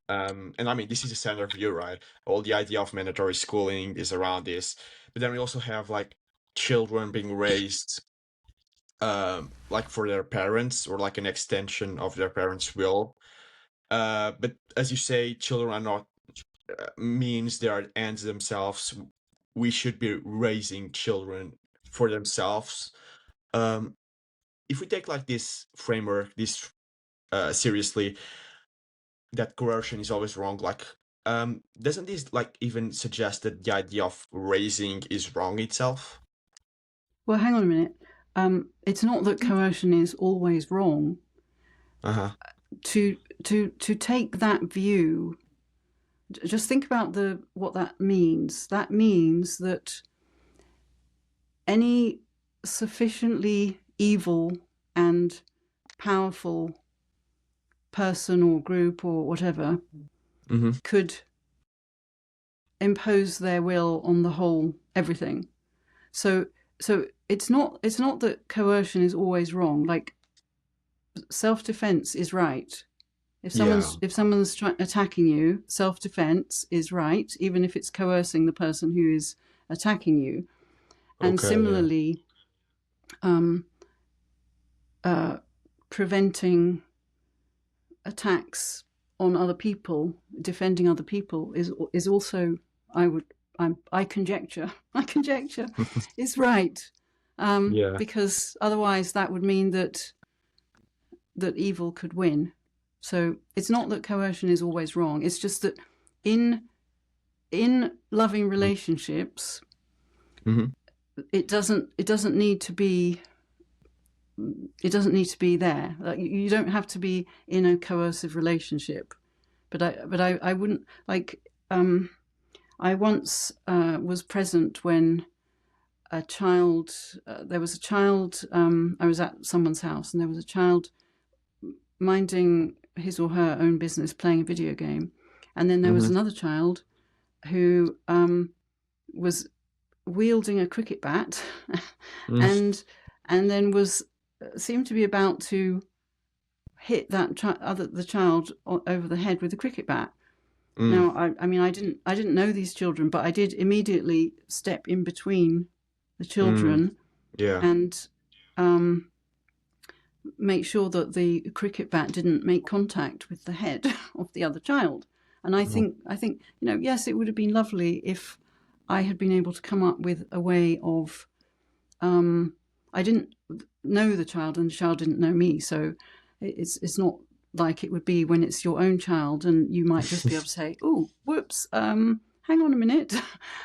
Speaker 2: And I mean, this is a standard view, right? All the idea of mandatory schooling is around this. But then we also have like children being raised like for their parents or like an extension of their parents' will. But as you say, children are not means they are ends themselves. We should be raising children for themselves. If we take like this framework, this seriously, that coercion is always wrong. Like, doesn't this like even suggest that the idea of raising is wrong itself?
Speaker 1: Well, hang on a minute. It's not that coercion is always wrong.
Speaker 2: Uh-huh.
Speaker 1: To take that view, just think about what that means. That means that any sufficiently evil and powerful person or group or whatever could impose their will on the whole everything. So it's not that coercion is always wrong. Like, self-defense is right. If someone's attacking you, self-defense is right, even if it's coercing the person who is attacking you. And similarly, preventing attacks on other people, defending other people is also, I conjecture is right. Because otherwise that would mean that evil could win. So it's not that coercion is always wrong. It's just that in loving relationships, it doesn't need to be there. Like, you don't have to be in a coercive relationship. But I wouldn't like. I once was present when there was a child. I was at someone's house, and there was a child minding his or her own business, playing a video game, and then there was another child who was wielding a cricket bat, and then seemed to be about to hit the child over the head with a cricket bat. Now, I mean, I didn't know these children, but I did immediately step in between the children and make sure that the cricket bat didn't make contact with the head of the other child. And I think yes, it would have been lovely if I had been able to come up with a way of. I didn't know the child, and the child didn't know me, so it's not like it would be when it's your own child, and you might just be able to say, "Oh, whoops, hang on a minute,"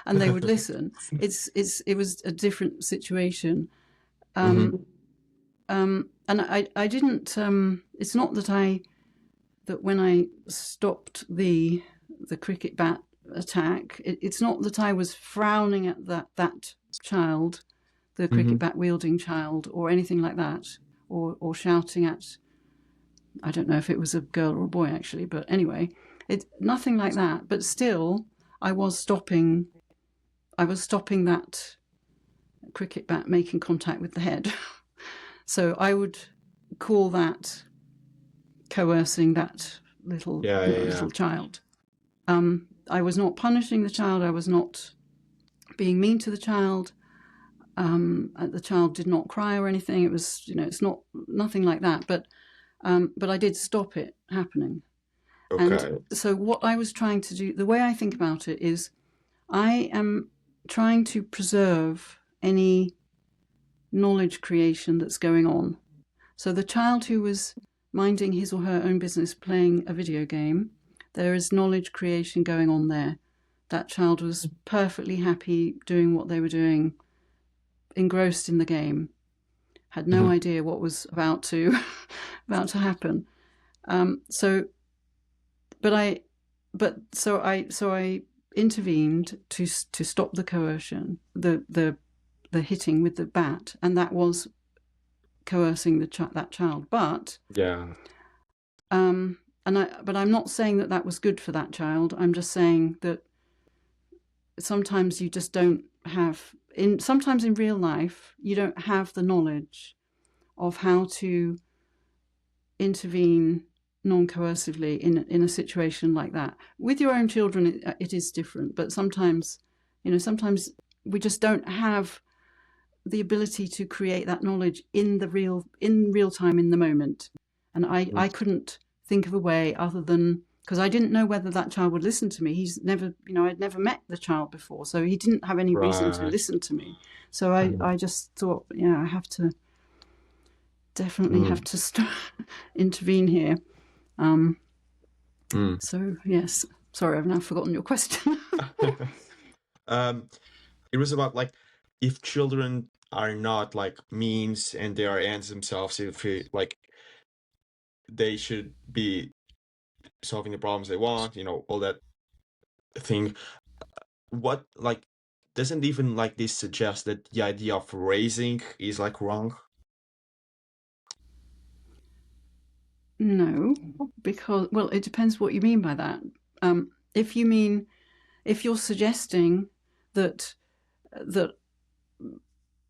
Speaker 1: and they would listen. It was a different situation, and I didn't. It's not that when I stopped the cricket bat attack, it's not that I was frowning at that child, the cricket bat wielding child, or anything like that, or shouting at. I don't know if it was a girl or a boy, actually, but anyway, Nothing like that. But still, I was stopping that cricket bat making contact with the head. So I would call that coercing that little child. I was not punishing the child. I was not being mean to the child. The child did not cry or anything. It was, it's nothing like that. But I did stop it happening.
Speaker 2: Okay.
Speaker 1: And so what I was trying to do, the way I think about it is, I am trying to preserve any knowledge creation that's going on. So the child who was minding his or her own business playing a video game, there is knowledge creation going on there. That child was perfectly happy doing what they were doing, engrossed in the game, had no idea what was about to happen. So I intervened to stop the coercion, the hitting with the bat, and that was coercing that child. But but I'm not saying that was good for that child. I'm just saying that sometimes you just don't have sometimes in real life you don't have the knowledge of how to intervene non-coercively in a situation like that. With your own children, it is different, but sometimes we just don't have the ability to create that knowledge in real time, in the moment. And I couldn't think of a way other than, because I didn't know whether that child would listen to me. He's never, I'd never met the child before, so he didn't have any reason to listen to me. So I just thought, I have to definitely have to intervene here. So yes, sorry, I've now forgotten your question.
Speaker 2: It was about if children are not means and they are ends themselves, if they should be solving the problems they want, all that thing. What doesn't even this suggest that the idea of raising is wrong?
Speaker 1: No, because, well, it depends what you mean by that. If you're suggesting that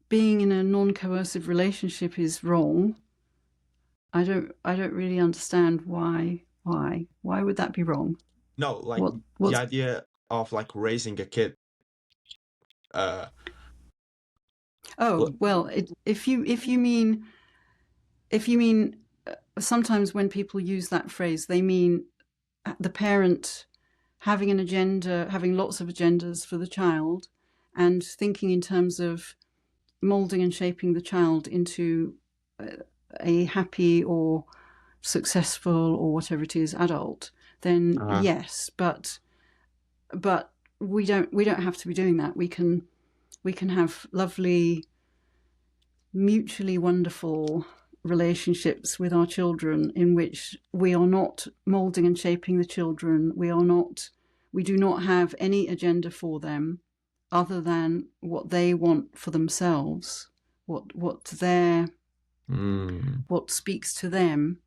Speaker 1: being in a non-coercive relationship is wrong, I don't really understand why. Why would that be wrong?
Speaker 2: No, the idea of raising a kid.
Speaker 1: Well, if you mean sometimes when people use that phrase, they mean the parent having an agenda, having lots of agendas for the child, and thinking in terms of molding and shaping the child into a happy or successful or whatever it is adult. Then yes, but we don't have to be doing that. We can have lovely, mutually wonderful relationships with our children in which we are not molding and shaping the children. We do not have any agenda for them other than what they want for themselves, what speaks to them.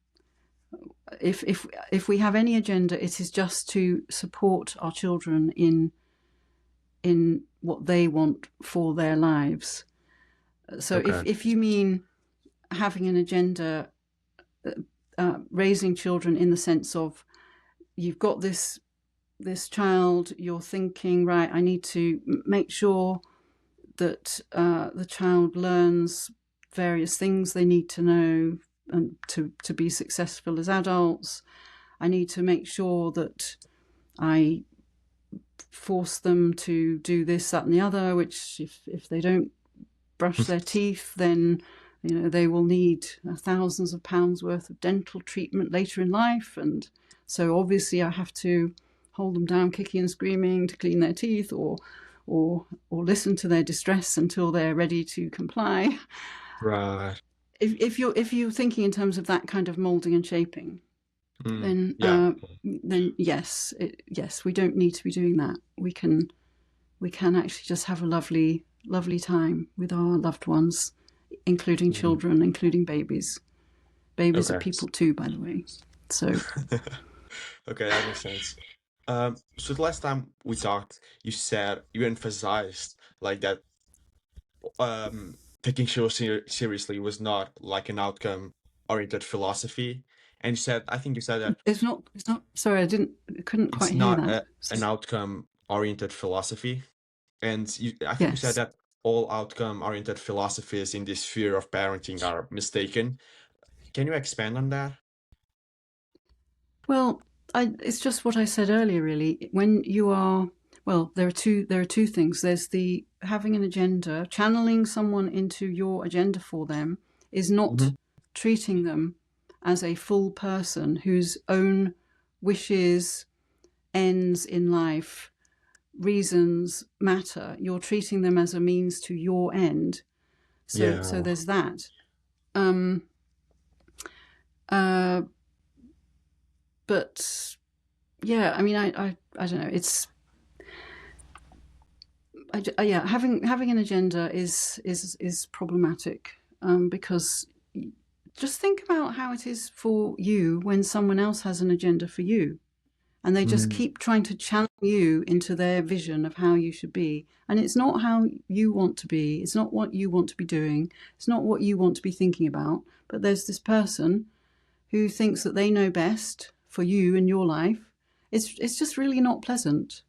Speaker 1: If we have any agenda, it is just to support our children in what they want for their lives. So if you mean having an agenda, raising children in the sense of you've got this child, you're thinking, right, I need to make sure that the child learns various things they need to know and to be successful as adults. I need to make sure that I force them to do this, that, and the other, which if they don't brush their teeth, then they will need thousands of pounds worth of dental treatment later in life. And so obviously I have to hold them down kicking and screaming to clean their teeth or listen to their distress until they're ready to comply.
Speaker 2: Right.
Speaker 1: If you're thinking in terms of that kind of molding and shaping, then yes, we don't need to be doing that. We can actually just have a lovely time with our loved ones, including children, including babies. Babies are people too, by the way. So
Speaker 2: Okay, that makes sense. So the last time we talked, you emphasized like that taking seriously was not like an outcome oriented philosophy. And I think you said that
Speaker 1: It's not, sorry, I couldn't
Speaker 2: it's
Speaker 1: quite hear
Speaker 2: not
Speaker 1: that.
Speaker 2: an outcome oriented philosophy. And I think you said
Speaker 1: Yes.
Speaker 2: that all outcome oriented philosophies in this sphere of parenting are mistaken. Can you expand on that?
Speaker 1: Well, it's just what I said earlier, really. When you are, well, there are two things. There's the having an agenda, channeling someone into your agenda for them is
Speaker 2: Hmm.
Speaker 1: not treating them as a full person whose own wishes, ends in life, reasons matter. You're treating them as a means to your end. So
Speaker 2: Yeah.
Speaker 1: there's that. Um, uh, but yeah, I mean, I don't know. Yeah, having an agenda is problematic, because just think about how it is for you when someone else has an agenda for you, and they just
Speaker 2: Mm,
Speaker 1: keep trying to channel you into their vision of how you should be, and it's not how you want to be. It's not what you want to be doing. It's not what you want to be thinking about. But there's this person who thinks that they know best for you and your life. It's just really not pleasant,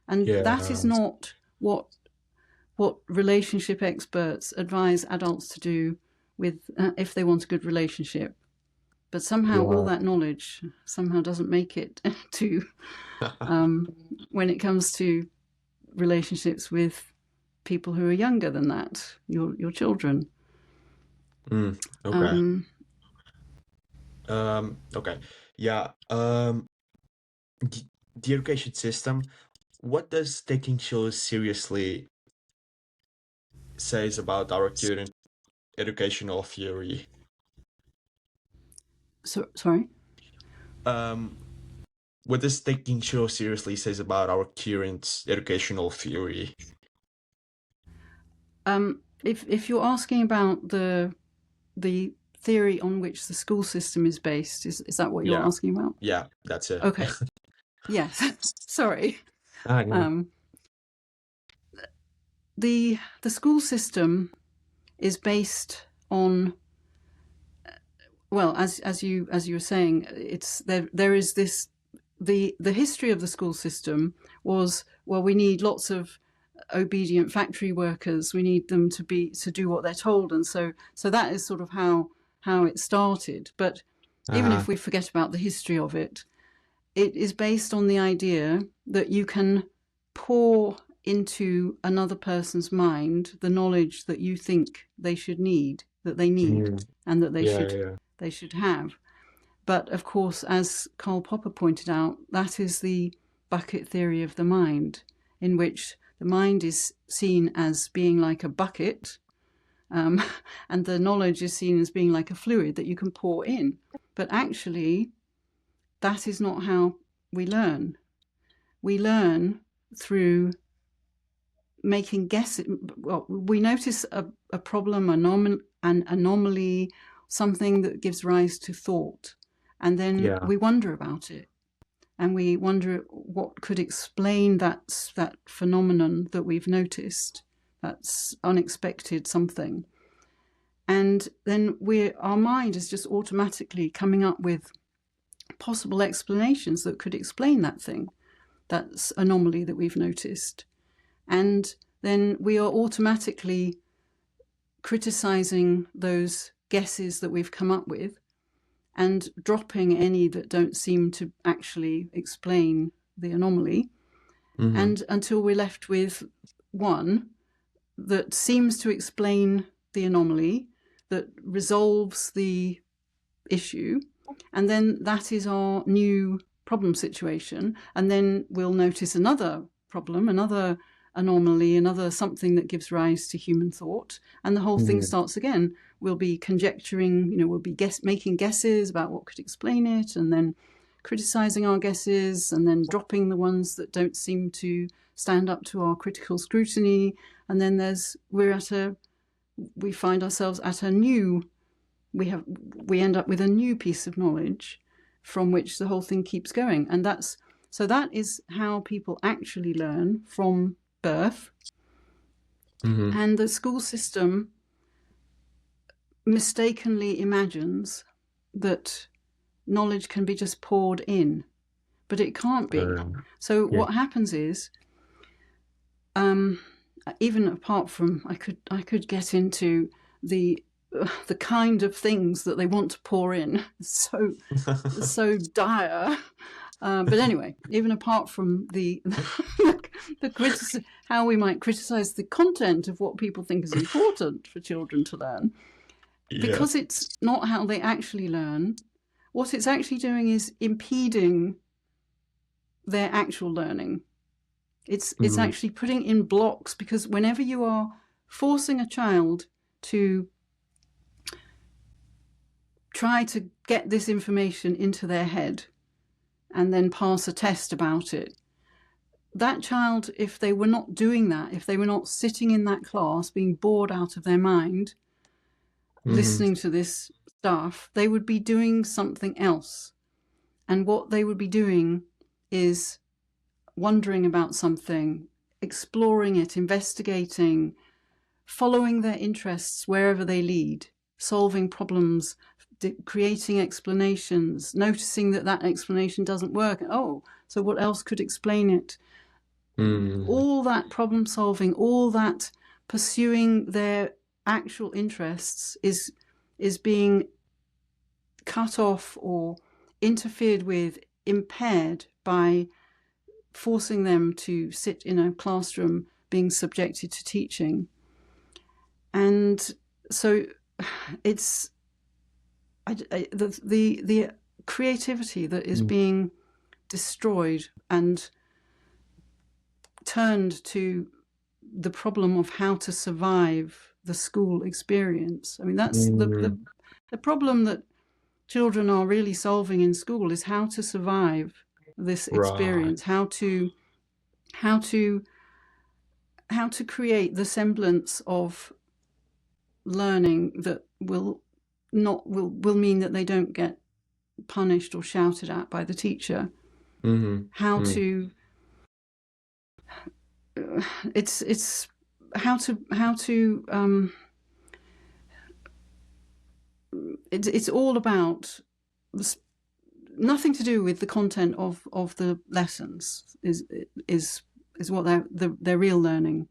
Speaker 1: and that
Speaker 2: yeah.
Speaker 1: is not what relationship experts advise adults to do with if they want a good relationship. But somehow all
Speaker 2: Yeah.
Speaker 1: that knowledge somehow doesn't make it to um, when it comes to relationships with people who are younger than that, your children.
Speaker 2: Mm, okay.
Speaker 1: Um,
Speaker 2: Okay. Yeah. The, the education system, what does taking shows seriously says about our current educational theory?
Speaker 1: Sorry.
Speaker 2: Um, what does taking shows seriously says about our current educational theory?
Speaker 1: If you're asking about the theory on which the school system is based, is that what you're
Speaker 2: Yeah.
Speaker 1: asking about?
Speaker 2: Yeah, that's it.
Speaker 1: Okay. Yes. Sorry.
Speaker 2: Ah, yeah.
Speaker 1: Um, the school system is based on, well, as you were saying, it's there is this, the history of the school system was, well, we need lots of obedient factory workers, we need them to do what they're told, and so that is sort of how it started. But even
Speaker 2: Uh-huh.
Speaker 1: if we forget about the history of it, it is based on the idea that you can pour into another person's mind the knowledge that you think they need,
Speaker 2: Mm,
Speaker 1: and that
Speaker 2: yeah, yeah.
Speaker 1: they should have. But of course, as Karl Popper pointed out, that is the bucket theory of the mind, in which the mind is seen as being like a bucket, um, and the knowledge is seen as being like a fluid that you can pour in. But actually, that is not how we learn. We learn through making guesses. Well, we notice a problem, an anomaly, something that gives rise to thought, and then
Speaker 2: Yeah.
Speaker 1: we wonder about it, and we wonder what could explain that phenomenon that we've noticed, that's unexpected something. And then our mind is just automatically coming up with possible explanations that could explain that thing, that anomaly that we've noticed. And then we are automatically criticizing those guesses that we've come up with and dropping any that don't seem to actually explain the anomaly,
Speaker 2: Hmm.
Speaker 1: and until we're left with one that seems to explain the anomaly, that resolves the issue, and then that is our new problem situation. And then we'll notice another problem, another anomaly, another something that gives rise to human thought, and the whole thing
Speaker 2: Hmm.
Speaker 1: starts again. We'll be conjecturing, we'll be making guesses about what could explain it, and then criticizing our guesses, and then dropping the ones that don't seem to stand up to our critical scrutiny. And then we find ourselves at a new, we end up with a new piece of knowledge, from which the whole thing keeps going. And that is how people actually learn from birth.
Speaker 2: Mm-hmm.
Speaker 1: And the school system mistakenly imagines that knowledge can be just poured in, but it can't be. So
Speaker 2: yeah.
Speaker 1: what happens is, even apart from, I could get into the kind of things that they want to pour in, so dire. But anyway, even apart from the how we might criticize the content of what people think is important for children to learn, because it's not how they actually learn. What it's actually doing is impeding their actual learning. It's actually putting in blocks, because whenever you are forcing a child to try to get this information into their head and then pass a test about it, that child, if they were not doing that, if they were not sitting in that class being bored out of their mind, listening to this stuff, they would be doing something else. And what they would be doing is wondering about something, exploring it, investigating, following their interests wherever they lead, solving problems, creating explanations, noticing that explanation doesn't work. Oh, so what else could explain it? All that problem solving, all that pursuing their actual interests is being cut off or interfered with, impaired by forcing them to sit in a classroom being subjected to teaching. And so it's the creativity that is being destroyed and turned to the problem of how to survive the school experience. I mean, that's the problem that children are really solving in school, is how to survive this experience, how to create the semblance of learning that will mean that they don't get punished or shouted at by the teacher. How to it's how to it's all about nothing to do with the content of the lessons is what they're real learning.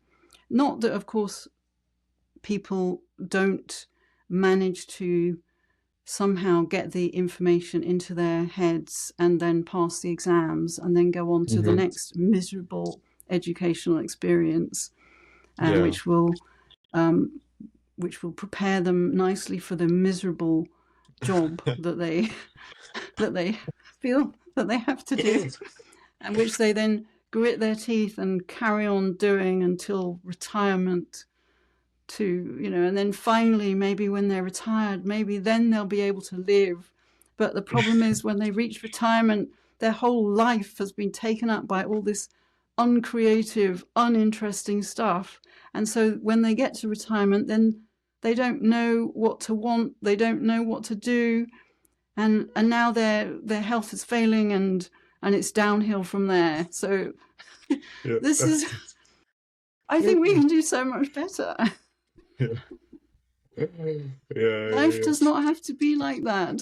Speaker 1: Not that, of course, people don't manage to somehow get the information into their heads and then pass the exams and then go on to the next miserable educational experience, which will prepare them nicely for the miserable job that they feel that they have to do, and which they then grit their teeth and carry on doing until retirement. And then finally, maybe when they're retired, maybe then they'll be able to live. But the problem is, when they reach retirement, their whole life has been taken up by all this uncreative, uninteresting stuff. And so when they get to retirement, then they don't know what to want, they don't know what to do, and now their health is failing, and it's downhill from there. So this is, I think we can do so much better. Life does not have to be like that.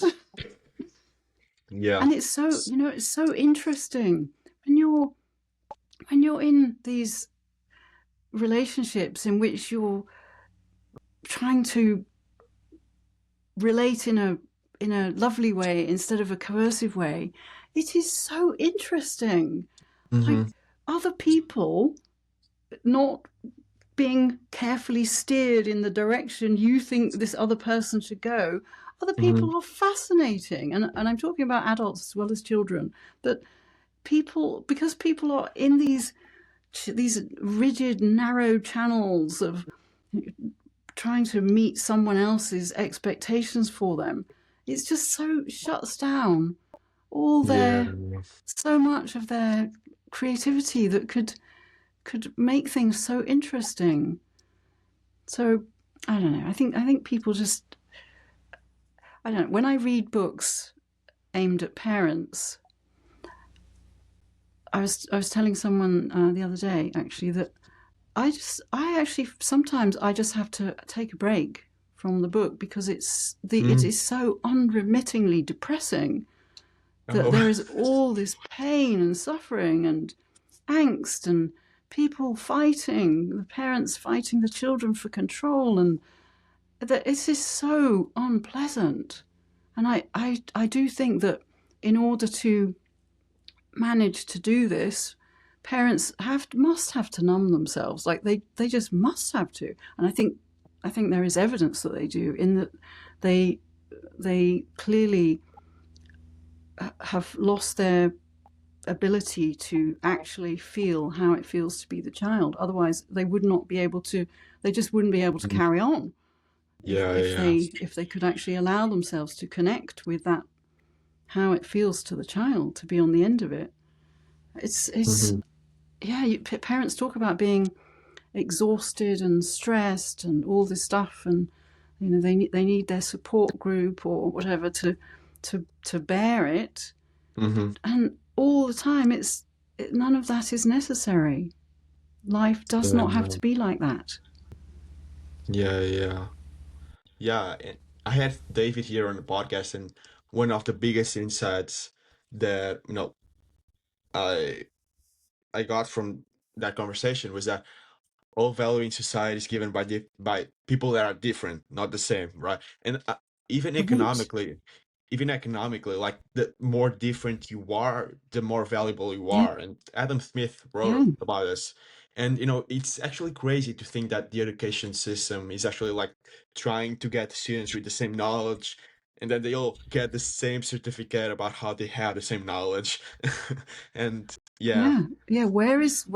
Speaker 1: And it's so it's so interesting when you're in these relationships in which you're trying to relate in a lovely way instead of a coercive way. It is so interesting. Like other people not being carefully steered in the direction you think this other person should go. Other people are fascinating, and I'm talking about adults as well as children. But because people are in these rigid, narrow channels of trying to meet someone else's expectations for them, it's just so shuts down all so much of their creativity that could make things so interesting. So I don't know. I think people just, I don't know. When I read books aimed at parents. I was telling someone the other day actually that I actually sometimes I just have to take a break from the book because it
Speaker 2: Mm.
Speaker 1: is so unremittingly depressing that
Speaker 2: Oh.
Speaker 1: there is all this pain and suffering and angst and people fighting, the parents fighting the children for control, and that it is so unpleasant. And I do think that in order to manage to do this, parents must have to numb themselves. Like they just must have to. And I think there is evidence that they do, in that they clearly have lost their ability to actually feel how it feels to be the child. Otherwise, they would not be able to. They just wouldn't be able to
Speaker 2: Mm.
Speaker 1: carry on
Speaker 2: Yeah, yeah.
Speaker 1: if they could actually allow themselves to connect with that, how it feels to the child to be on the end of it. It's
Speaker 2: Hmm.
Speaker 1: yeah. Parents talk about being exhausted and stressed and all this stuff, and they need their support group or whatever to bear it,
Speaker 2: Hmm.
Speaker 1: and all the time none of that is necessary. Life does not have
Speaker 2: Yeah,
Speaker 1: to be like that.
Speaker 2: yeah, yeah. Yeah, and I had David here on the podcast, and one of the biggest insights that I I got from that conversation was that all value in society is given by people that are different, not the same, right? And even
Speaker 1: Right?
Speaker 2: economically, like the more different you are, the more valuable you
Speaker 1: Yeah,
Speaker 2: are. And Adam Smith
Speaker 1: yeah,
Speaker 2: wrote about this. And it's actually crazy to think that the education system is actually like trying to get students with the same knowledge, and then they all get the same certificate about how they have the same knowledge. And yeah,
Speaker 1: yeah. Where is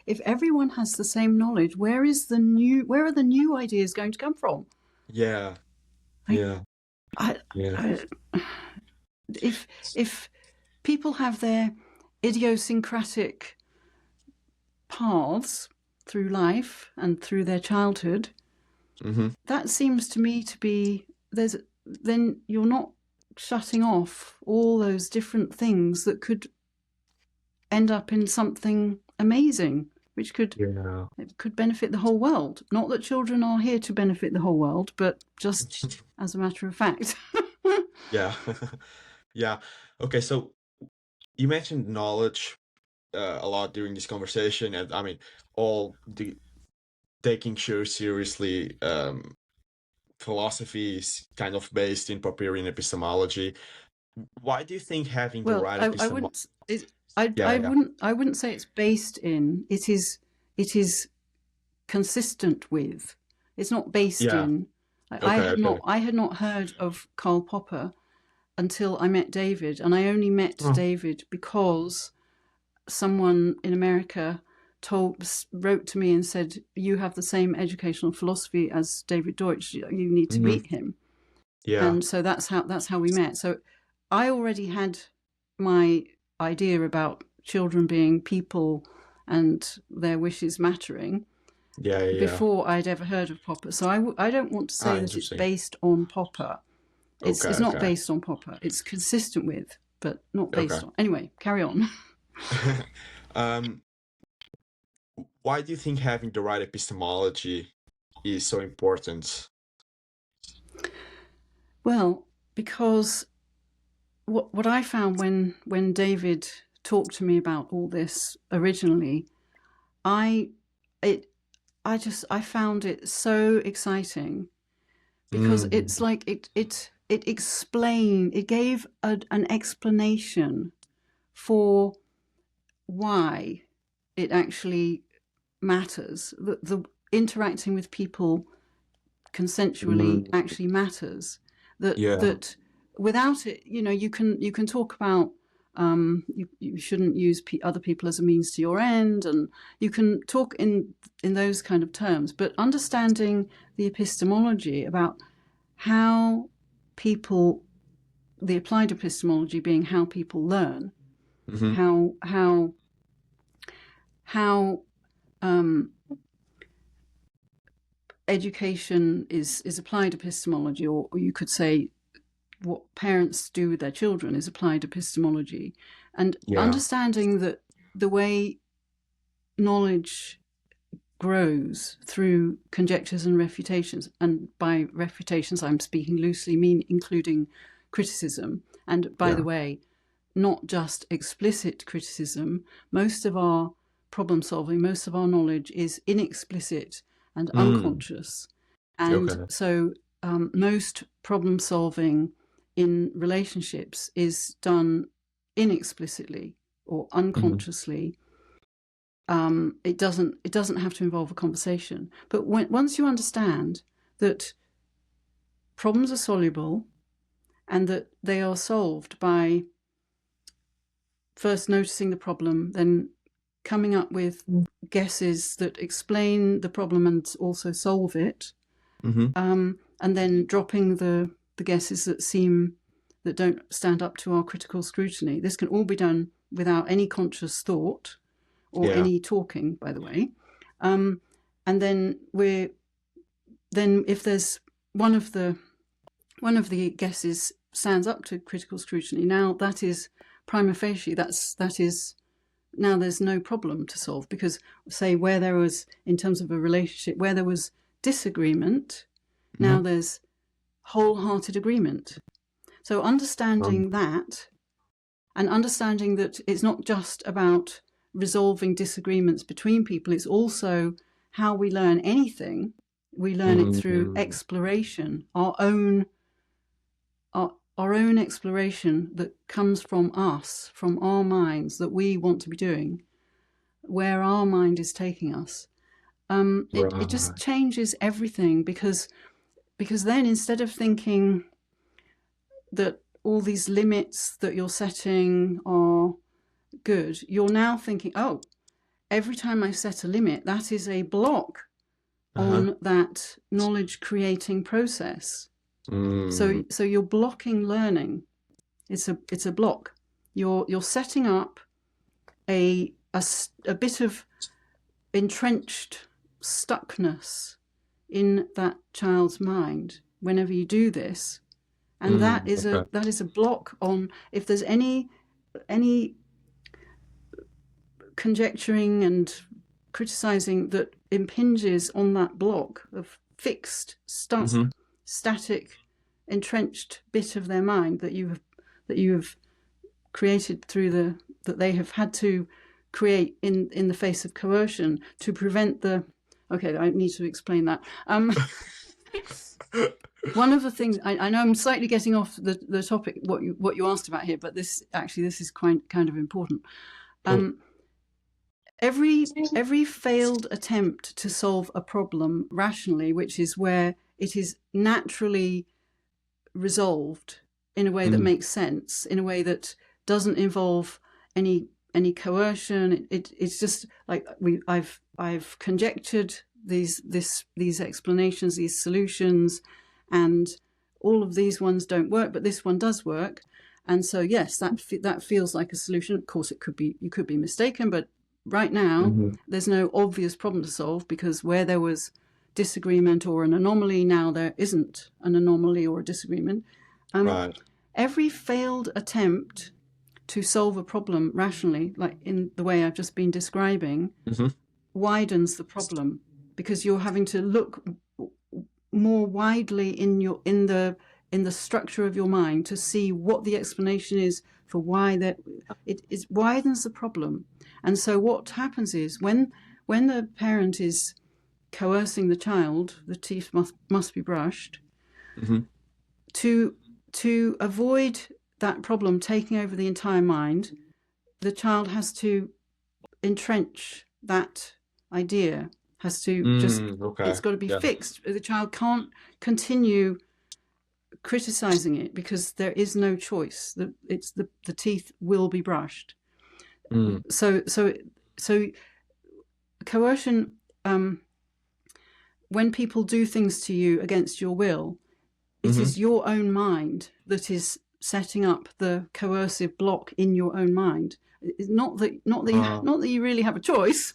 Speaker 1: if everyone has the same knowledge? Where are the new ideas going to come from?
Speaker 2: yeah,
Speaker 1: Like,
Speaker 2: yeah,
Speaker 1: I,
Speaker 2: yeah.
Speaker 1: I if if people have their idiosyncratic paths through life and through their childhood,
Speaker 2: Hmm.
Speaker 1: that seems to me to be then you're not shutting off all those different things that could end up in something amazing, which
Speaker 2: Yeah.
Speaker 1: could benefit the whole world. Not that children are here to benefit the whole world, but just as a matter of fact.
Speaker 2: Yeah. Yeah. Okay, so you mentioned knowledge a lot during this conversation, and I mean, all the taking sure seriously philosophy is kind of based in Popperian epistemology. Why do you think having the
Speaker 1: Well,
Speaker 2: right
Speaker 1: I
Speaker 2: epistemology?
Speaker 1: wouldn't.
Speaker 2: Yeah, yeah,
Speaker 1: I wouldn't say it's based in. It is consistent with. It's not based
Speaker 2: yeah.
Speaker 1: in.
Speaker 2: Okay, okay.
Speaker 1: I had not heard of Karl Popper until I met David, and I only met
Speaker 2: Oh.
Speaker 1: David because someone in America wrote to me and said, "You have the same educational philosophy as David Deutsch. You need to
Speaker 2: Hmm.
Speaker 1: meet him."
Speaker 2: Yeah,
Speaker 1: And so that's how we met. So I already had my idea about children being people and their wishes mattering
Speaker 2: yeah, yeah.
Speaker 1: before I'd ever heard of Popper. So I don't want to say
Speaker 2: Ah,
Speaker 1: that it's
Speaker 2: interesting.
Speaker 1: based on Popper.
Speaker 2: Okay,
Speaker 1: It's not
Speaker 2: okay,
Speaker 1: based on Popper. It's consistent with, but not
Speaker 2: okay.
Speaker 1: based on. Anyway, carry on.
Speaker 2: um, why do you think having the right epistemology is so important?
Speaker 1: Well, because what I found when David talked to me about all this originally, I it I found it so exciting because
Speaker 2: Mm,
Speaker 1: it's like it gave an explanation for why it actually matters. The interacting with people consensually
Speaker 2: mm,
Speaker 1: actually matters.
Speaker 2: yeah,
Speaker 1: That without it, you can talk about you shouldn't use other people as a means to your end, and you can talk in those kind of terms. But understanding the epistemology about how people, the applied epistemology being how people learn,
Speaker 2: hmm,
Speaker 1: how how education is applied epistemology, or you could say what parents do with their children is applied epistemology, and
Speaker 2: Yeah.
Speaker 1: understanding that the way knowledge grows through conjectures and refutations, and by refutations I'm speaking loosely, including criticism. And by the way, not just explicit criticism. Most of our problem solving, most of our knowledge is inexplicit and unconscious. And so most problem solving in relationships is done inexplicitly or unconsciously. It doesn't have to involve a conversation. But once you understand that problems are soluble and that they are solved by first noticing the problem, then coming up with guesses that explain the problem and also solve it, and then dropping the guesses that don't stand up to our critical scrutiny. This can all be done without any conscious thought or any talking, by the way. And then if there's one of the guesses stands up to critical scrutiny, now that is prima facie, that is now there's no problem to solve, because say where there was, in terms of a relationship, where there was disagreement, now there's wholehearted agreement. So understanding that, and understanding that it's not just about resolving disagreements between people, it's also how we learn anything. We learn it through exploration, our own exploration that comes from us, from our minds, that we want to be doing, where our mind is taking us. It just changes everything, because then instead of thinking that all these limits that you're setting are good, you're now thinking, oh, every time I set a limit, that is a block on that knowledge creating process. So you're blocking learning. It's a block. You're setting up a bit of entrenched stuckness in that child's mind whenever you do this, and that is a block on, if there's any conjecturing and criticizing that impinges on that block of fixed, static, entrenched bit of their mind that you have created through that they have had to create in the face of coercion to prevent the. Okay, I need to explain that. One of the things I know, I'm slightly getting off the topic what you asked about here, but this is kind of important. Every failed attempt to solve a problem rationally, which is where it is naturally resolved in a way that makes sense, in a way that doesn't involve any coercion. It's just like I've conjectured these explanations, these solutions, and all of these ones don't work, but this one does work. And so yes, that feels like a solution. Of course, you could be mistaken, but right now there's no obvious problem to solve, because where there was disagreement or an anomaly, now there isn't an anomaly or a disagreement. Every failed attempt to solve a problem rationally, like in the way I've just been describing, widens the problem, because you're having to look more widely in the structure of your mind to see what the explanation is for why that it widens the problem. And so what happens is when the parent is coercing the child, the teeth must be brushed, to avoid that problem taking over the entire mind, the child has to entrench that idea, has to it's got to be fixed. The child can't continue criticizing it, because there is no choice. The teeth will be brushed. So coercion, when people do things to you against your will, it is your own mind that is setting up the coercive block in your own mind. It's not that you really have a choice,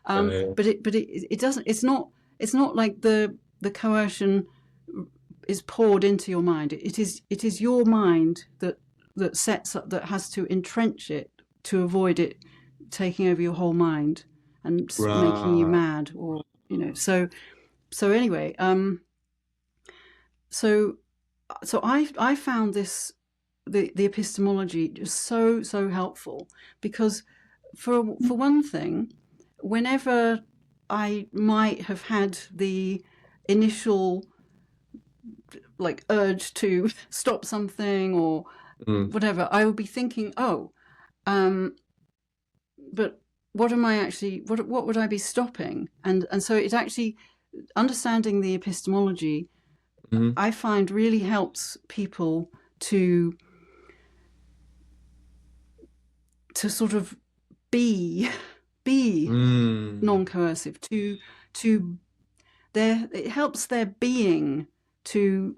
Speaker 1: but it doesn't. It's not like the coercion is poured into your mind. It is your mind that sets up, that has to entrench it to avoid it taking over your whole mind and making you
Speaker 2: Right.
Speaker 1: mad, or so anyway, so I found this the epistemology just so helpful, because for one thing, whenever I might have had the initial like urge to stop something or whatever, I would be thinking, but what am I actually, what would I be stopping? And so it actually, understanding the epistemology, I find really helps people to sort of be non-coercive, to it helps their being to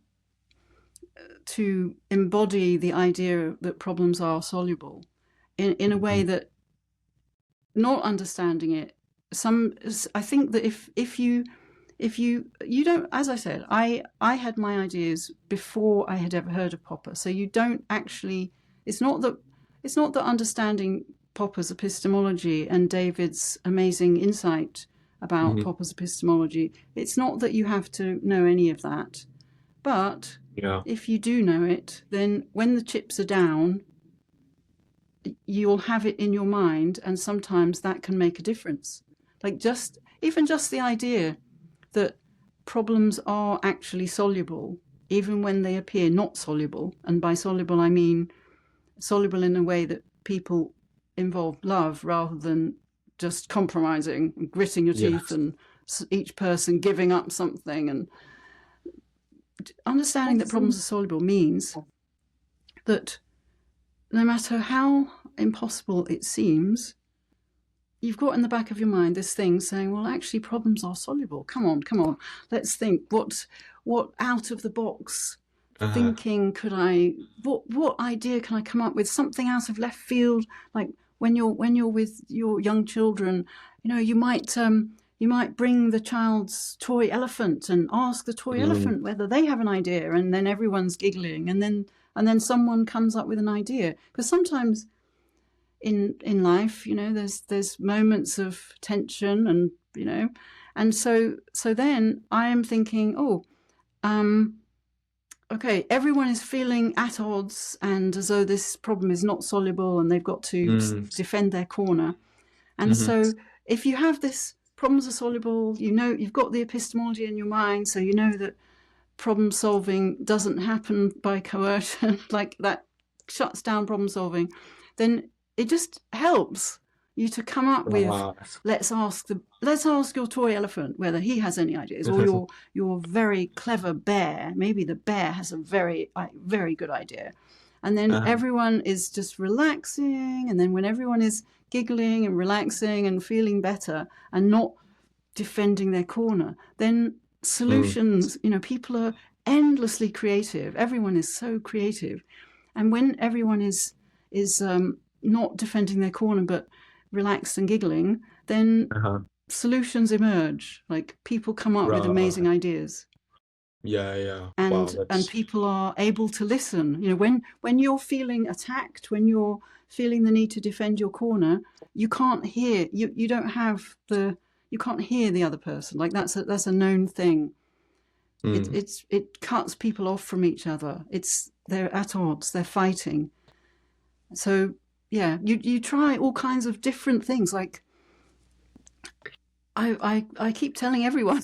Speaker 1: embody the idea that problems are soluble in a way that, not understanding it, I think that if you don't, as I said, I had my ideas before I had ever heard of Popper, so you don't actually, it's not that understanding Popper's epistemology and David's amazing insight about Popper's epistemology, it's not that you have to know any of that, but if you do know it, then when the chips are down, you'll have it in your mind, and sometimes that can make a difference. Like even just the idea that problems are actually soluble, even when they appear not soluble. And by soluble, I mean soluble in a way that people involve love rather than just compromising and gritting your teeth and each person giving up something. And understanding that problems are soluble means that no matter how impossible it seems, you've got in the back of your mind this thing saying, well, actually problems are soluble. Come on. Let's think, what out of the box thinking could I, what idea can I come up with? Something out of left field, like when you're with your young children, you might bring the child's toy elephant and ask the toy elephant whether they have an idea, and then everyone's giggling, and then someone comes up with an idea. Because sometimes in life, there's moments of tension, and so then I am thinking, okay, everyone is feeling at odds and as though this problem is not soluble, and they've got to defend their corner. And so if you have this, problems are soluble, you've got the epistemology in your mind, so you know that problem solving doesn't happen by coercion, like that shuts down problem solving, then it just helps you to come up with, let's ask your toy elephant whether he has any ideas, or your very clever bear, maybe the bear has a very good idea. And then everyone is just relaxing, and then when everyone is giggling and relaxing and feeling better and not defending their corner, then solutions, people are endlessly creative. Everyone is so creative. And when everyone is not defending their corner but relaxed and giggling, then solutions emerge. Like people come up with amazing ideas. And people are able to listen. When you're feeling attacked, when you're feeling the need to defend your corner, you can't hear. You can't hear the other person. Like that's a known thing. It cuts people off from each other. They're at odds. They're fighting. So you try all kinds of different things. Like I keep telling everyone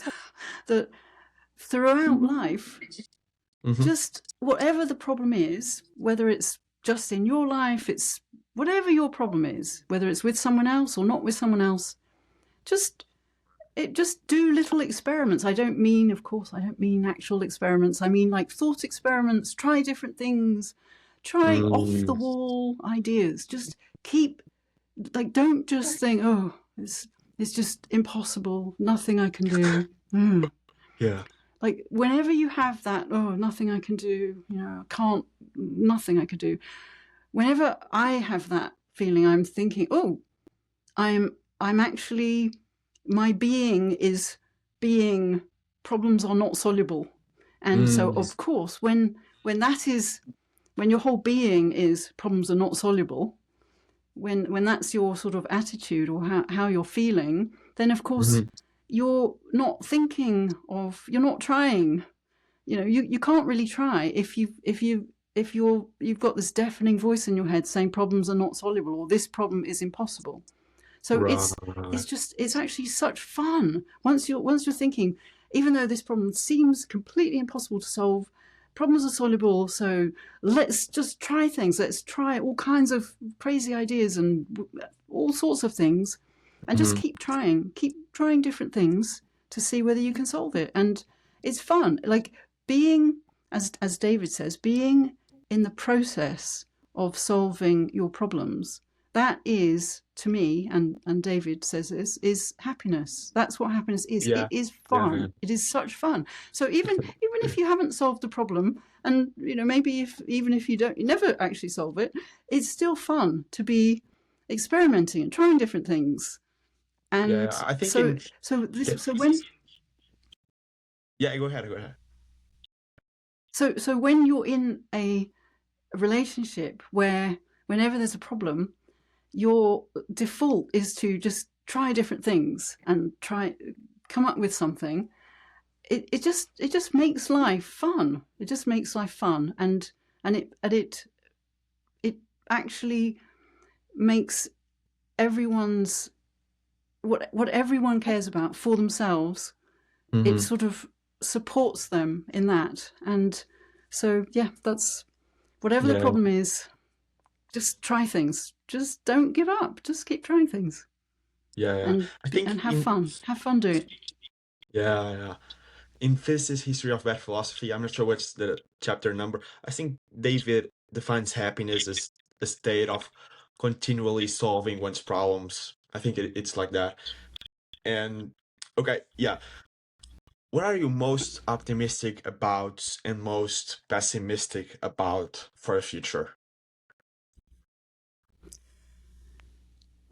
Speaker 1: that throughout life, just whatever the problem is, whether it's just in your life, it's whatever your problem is, whether it's with someone else or not with someone else, just do little experiments. I don't mean actual experiments. I mean like thought experiments. Try different things. Try off the wall ideas. Just don't just think, it's just impossible. Nothing I can do. Like whenever you have that, nothing I can do, nothing I could do. Whenever I have that feeling, I'm thinking, I'm actually, my being is being, problems are not soluble. And so, of course, when your whole being is problems are not soluble, when that's your sort of attitude or how you're feeling, then of course you're not trying. You can't really try if you've got this deafening voice in your head saying problems are not soluble or this problem is impossible. So it's actually such fun once you're thinking, even though this problem seems completely impossible to solve, problems are soluble, so let's just try things. Let's try all kinds of crazy ideas and all sorts of things, and just keep trying different things to see whether you can solve it. And it's fun, like being, as David says, being in the process of solving your problems. That is, to me, and David says this, is happiness. That's what happiness is.
Speaker 2: Yeah.
Speaker 1: It is fun.
Speaker 2: Yeah.
Speaker 1: It is such fun. So even if you haven't solved the problem, and maybe even if you never actually solve it, it's still fun to be experimenting and trying different things. And
Speaker 2: I think go ahead.
Speaker 1: So when you're in a relationship where whenever there's a problem, your default is to just try different things and come up with something. It just makes life fun. It just makes life fun, and it actually makes everyone's what everyone cares about for themselves. It sort of supports them in that, and so that's whatever the problem is. Just try things. Just don't give up. Just keep trying things. And have fun. Have fun doing it.
Speaker 2: Yeah. In Fitz's History of Bad Philosophy, I'm not sure what's the chapter number. I think David defines happiness as a state of continually solving one's problems. I think it's like that. And okay, yeah. What are you most optimistic about and most pessimistic about for the future?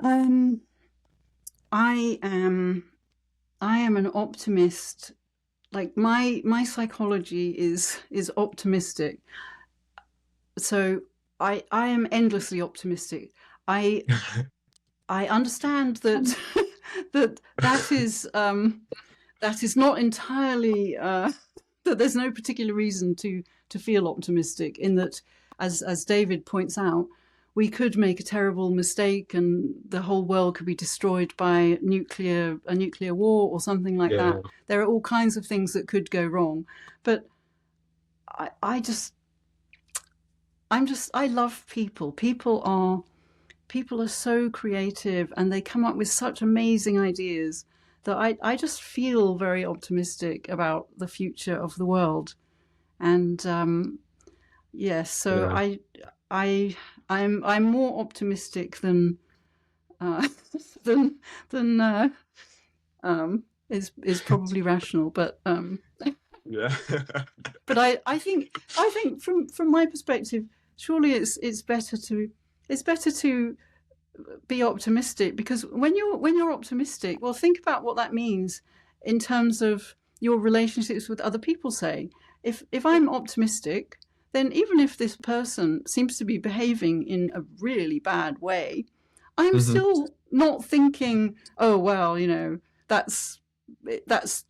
Speaker 1: I am an optimist. Like my psychology is optimistic. So I am endlessly optimistic. I understand that that is not entirely that there's no particular reason to feel optimistic, in that, as David points out, we could make a terrible mistake and the whole world could be destroyed by a nuclear war or something like that. There are all kinds of things that could go wrong. But I love people. People are so creative and they come up with such amazing ideas that I just feel very optimistic about the future of the world. And I'm more optimistic than is probably rational, but but I think from my perspective, surely it's better to be optimistic, because when you're optimistic, well, think about what that means in terms of your relationships with other people. Say, if I'm optimistic, then even if this person seems to be behaving in a really bad way, I'm still not thinking, oh well, that's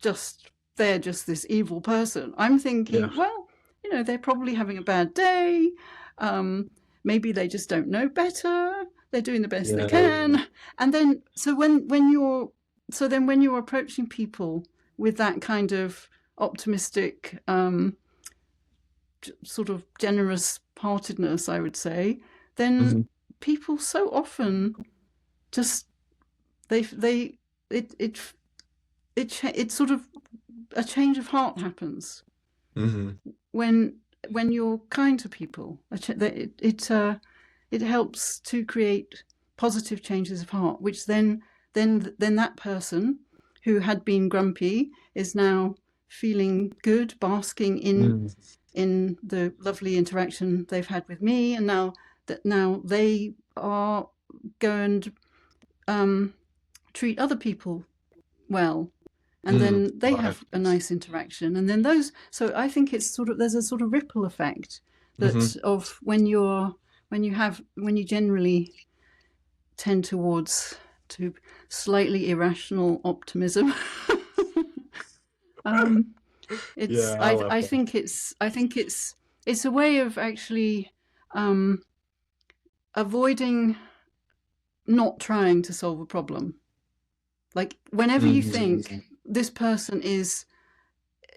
Speaker 1: just, they're just this evil person. I'm thinking, well, they're probably having a bad day. Maybe they just don't know better. They're doing the best they can. And then when you're approaching people with that kind of optimistic, sort of generous heartedness, I would say, then people so often just it's sort of a change of heart happens when you're kind to people. It helps to create positive changes of heart, which then that person who had been grumpy is now feeling good, basking in the lovely interaction they've had with me, and now they are going to treat other people well, and then they
Speaker 2: Right.
Speaker 1: have a nice interaction, and then those. So I think it's sort of, there's a sort of ripple effect that of when you generally tend towards to slightly irrational optimism.
Speaker 2: Yeah, I love
Speaker 1: I
Speaker 2: that.
Speaker 1: think it's a way of actually avoiding not trying to solve a problem. Like whenever you think this person is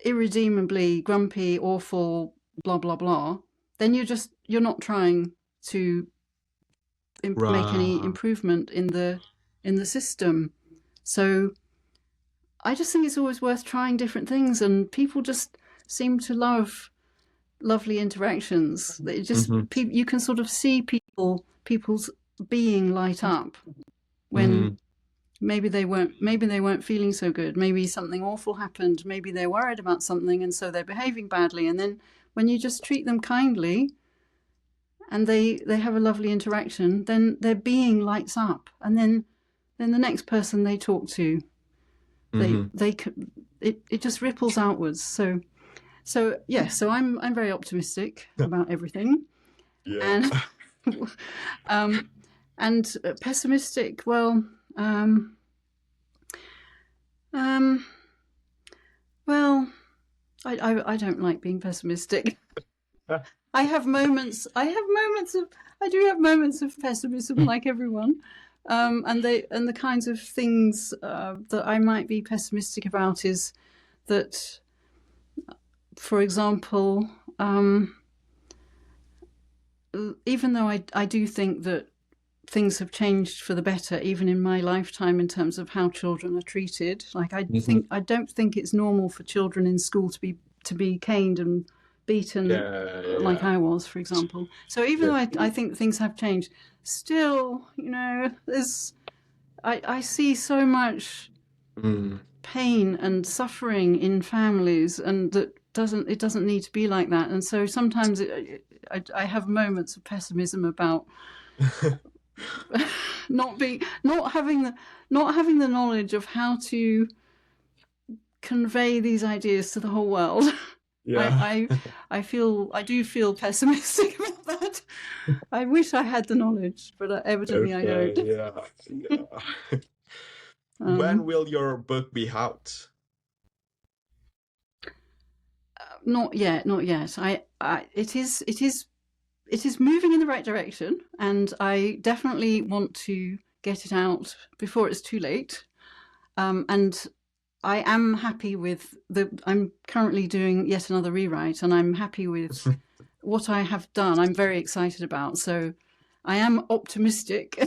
Speaker 1: irredeemably grumpy, awful, blah blah blah, then you're not trying to make any
Speaker 2: Right.
Speaker 1: improvement in the system. So I just think it's always worth trying different things, and people just seem to love lovely interactions. It just you can sort of see people's being light up when maybe they weren't feeling so good. Maybe something awful happened. Maybe they're worried about something, and so they're behaving badly. And then when you just treat them kindly, and they have a lovely interaction, then their being lights up, and then the next person they talk to, it just ripples outwards. So yeah, so I'm very optimistic about everything,
Speaker 2: Yeah.
Speaker 1: and and pessimistic. Well, well, I don't like being pessimistic. I have moments. I do have moments of pessimism, like everyone, and the kinds of things that I might be pessimistic about is that, for example, even though I do think that things have changed for the better, even in my lifetime, in terms of how children are treated. Like I don't think it's normal for children in school to be caned and beaten like I was, for example. So even though I think things have changed, still, I see so much pain and suffering in families, and it doesn't need to be like that. And so sometimes I have moments of pessimism about not having the knowledge of how to convey these ideas to the whole world.
Speaker 2: Yeah.
Speaker 1: I do feel pessimistic about that. I wish I had the knowledge, but evidently I don't.
Speaker 2: Yeah. When will your book be out?
Speaker 1: Not yet. It is moving in the right direction, and I definitely want to get it out before it's too late. And I am happy with I'm currently doing yet another rewrite, and I'm happy with what I have done. I'm very excited about. So I am optimistic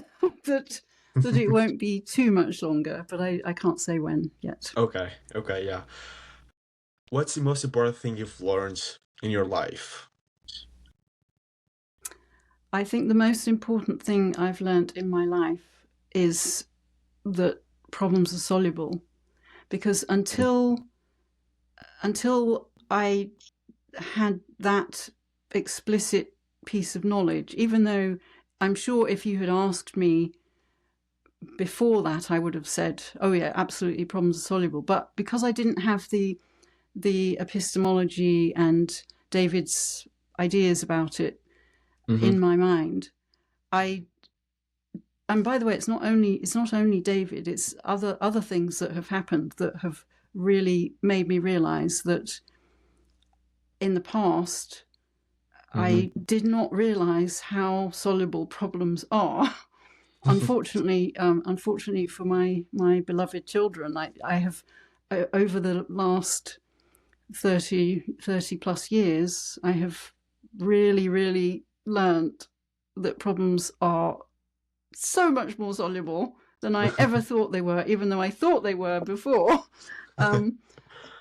Speaker 1: that it won't be too much longer, but I can't say when yet.
Speaker 2: Okay, yeah. What's the most important thing you've learned in your life?
Speaker 1: I think the most important thing I've learned in my life is that problems are soluble, because until I had that explicit piece of knowledge, even though I'm sure if you had asked me before that, I would have said, oh yeah, absolutely, problems are soluble. But because I didn't have the epistemology and David's ideas about it in my mind, and by the way, it's not only David, it's other things that have happened that have really made me realize that in the past I did not realize how soluble problems are. Unfortunately for my beloved children, I have over the last 30 plus years, I have really learned that problems are so much more soluble than I ever thought they were, even though I thought they were before.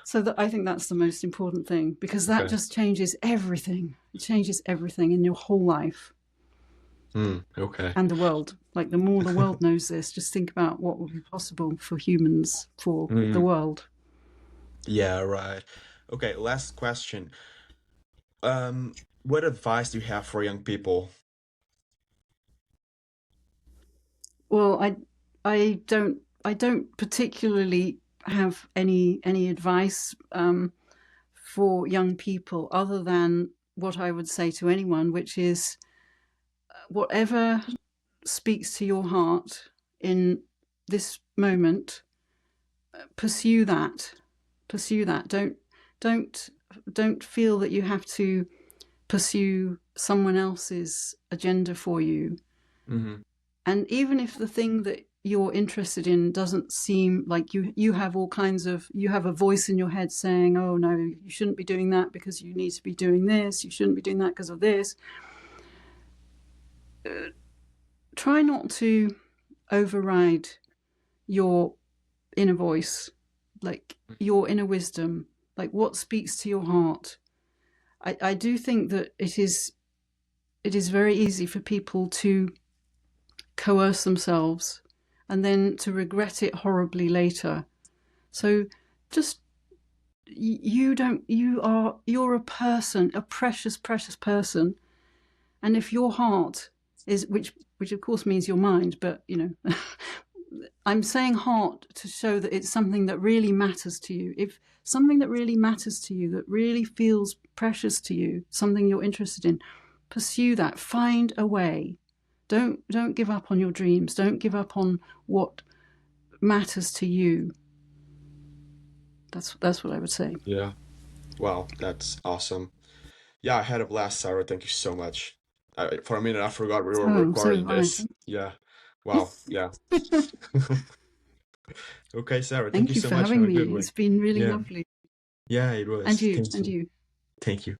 Speaker 1: So that I think that's the most important thing, because that just changes everything. It changes everything in your whole life.
Speaker 2: Okay.
Speaker 1: And the world. Like, the more the world knows this, just think about what would be possible for humans, for the world.
Speaker 2: Yeah, right. Okay, last question. What advice do you have for young people?
Speaker 1: Well, I don't particularly have any advice for young people other than what I would say to anyone, which is whatever speaks to your heart in this moment, pursue that. Pursue that. Don't feel that you have to pursue someone else's agenda for you.
Speaker 2: Mm-hmm.
Speaker 1: And even if the thing that you're interested in doesn't seem like you have all kinds of, you have a voice in your head saying, oh no, you shouldn't be doing that because you need to be doing this, you shouldn't be doing that because of this. Try not to override your inner voice, like your inner wisdom, like what speaks to your heart. I do think that it is very easy for people to coerce themselves and then to regret it horribly later. So just, you're a person, a precious person, and if your heart is, which of course means your mind, but I'm saying heart to show that it's something that really matters to you. If something that really matters to you, that really feels precious to you, something you're interested in, pursue that. Find a way. Don't give up on your dreams. Don't give up on what matters to you. That's what I would say.
Speaker 2: Yeah. Wow, that's awesome. Yeah, I had a blast, Sarah. Thank you so much. For a minute, I forgot we were
Speaker 1: Oh, so
Speaker 2: recording
Speaker 1: have I.
Speaker 2: this. Yeah. Wow. Yeah. Okay, Sarah. Thank you
Speaker 1: Thank you
Speaker 2: so
Speaker 1: for
Speaker 2: much. Have
Speaker 1: having
Speaker 2: a good
Speaker 1: me.
Speaker 2: one.
Speaker 1: It's been really
Speaker 2: Yeah.
Speaker 1: lovely.
Speaker 2: Yeah, it
Speaker 1: And
Speaker 2: was.
Speaker 1: you,
Speaker 2: Thank
Speaker 1: and
Speaker 2: you.
Speaker 1: you.
Speaker 2: Thank you.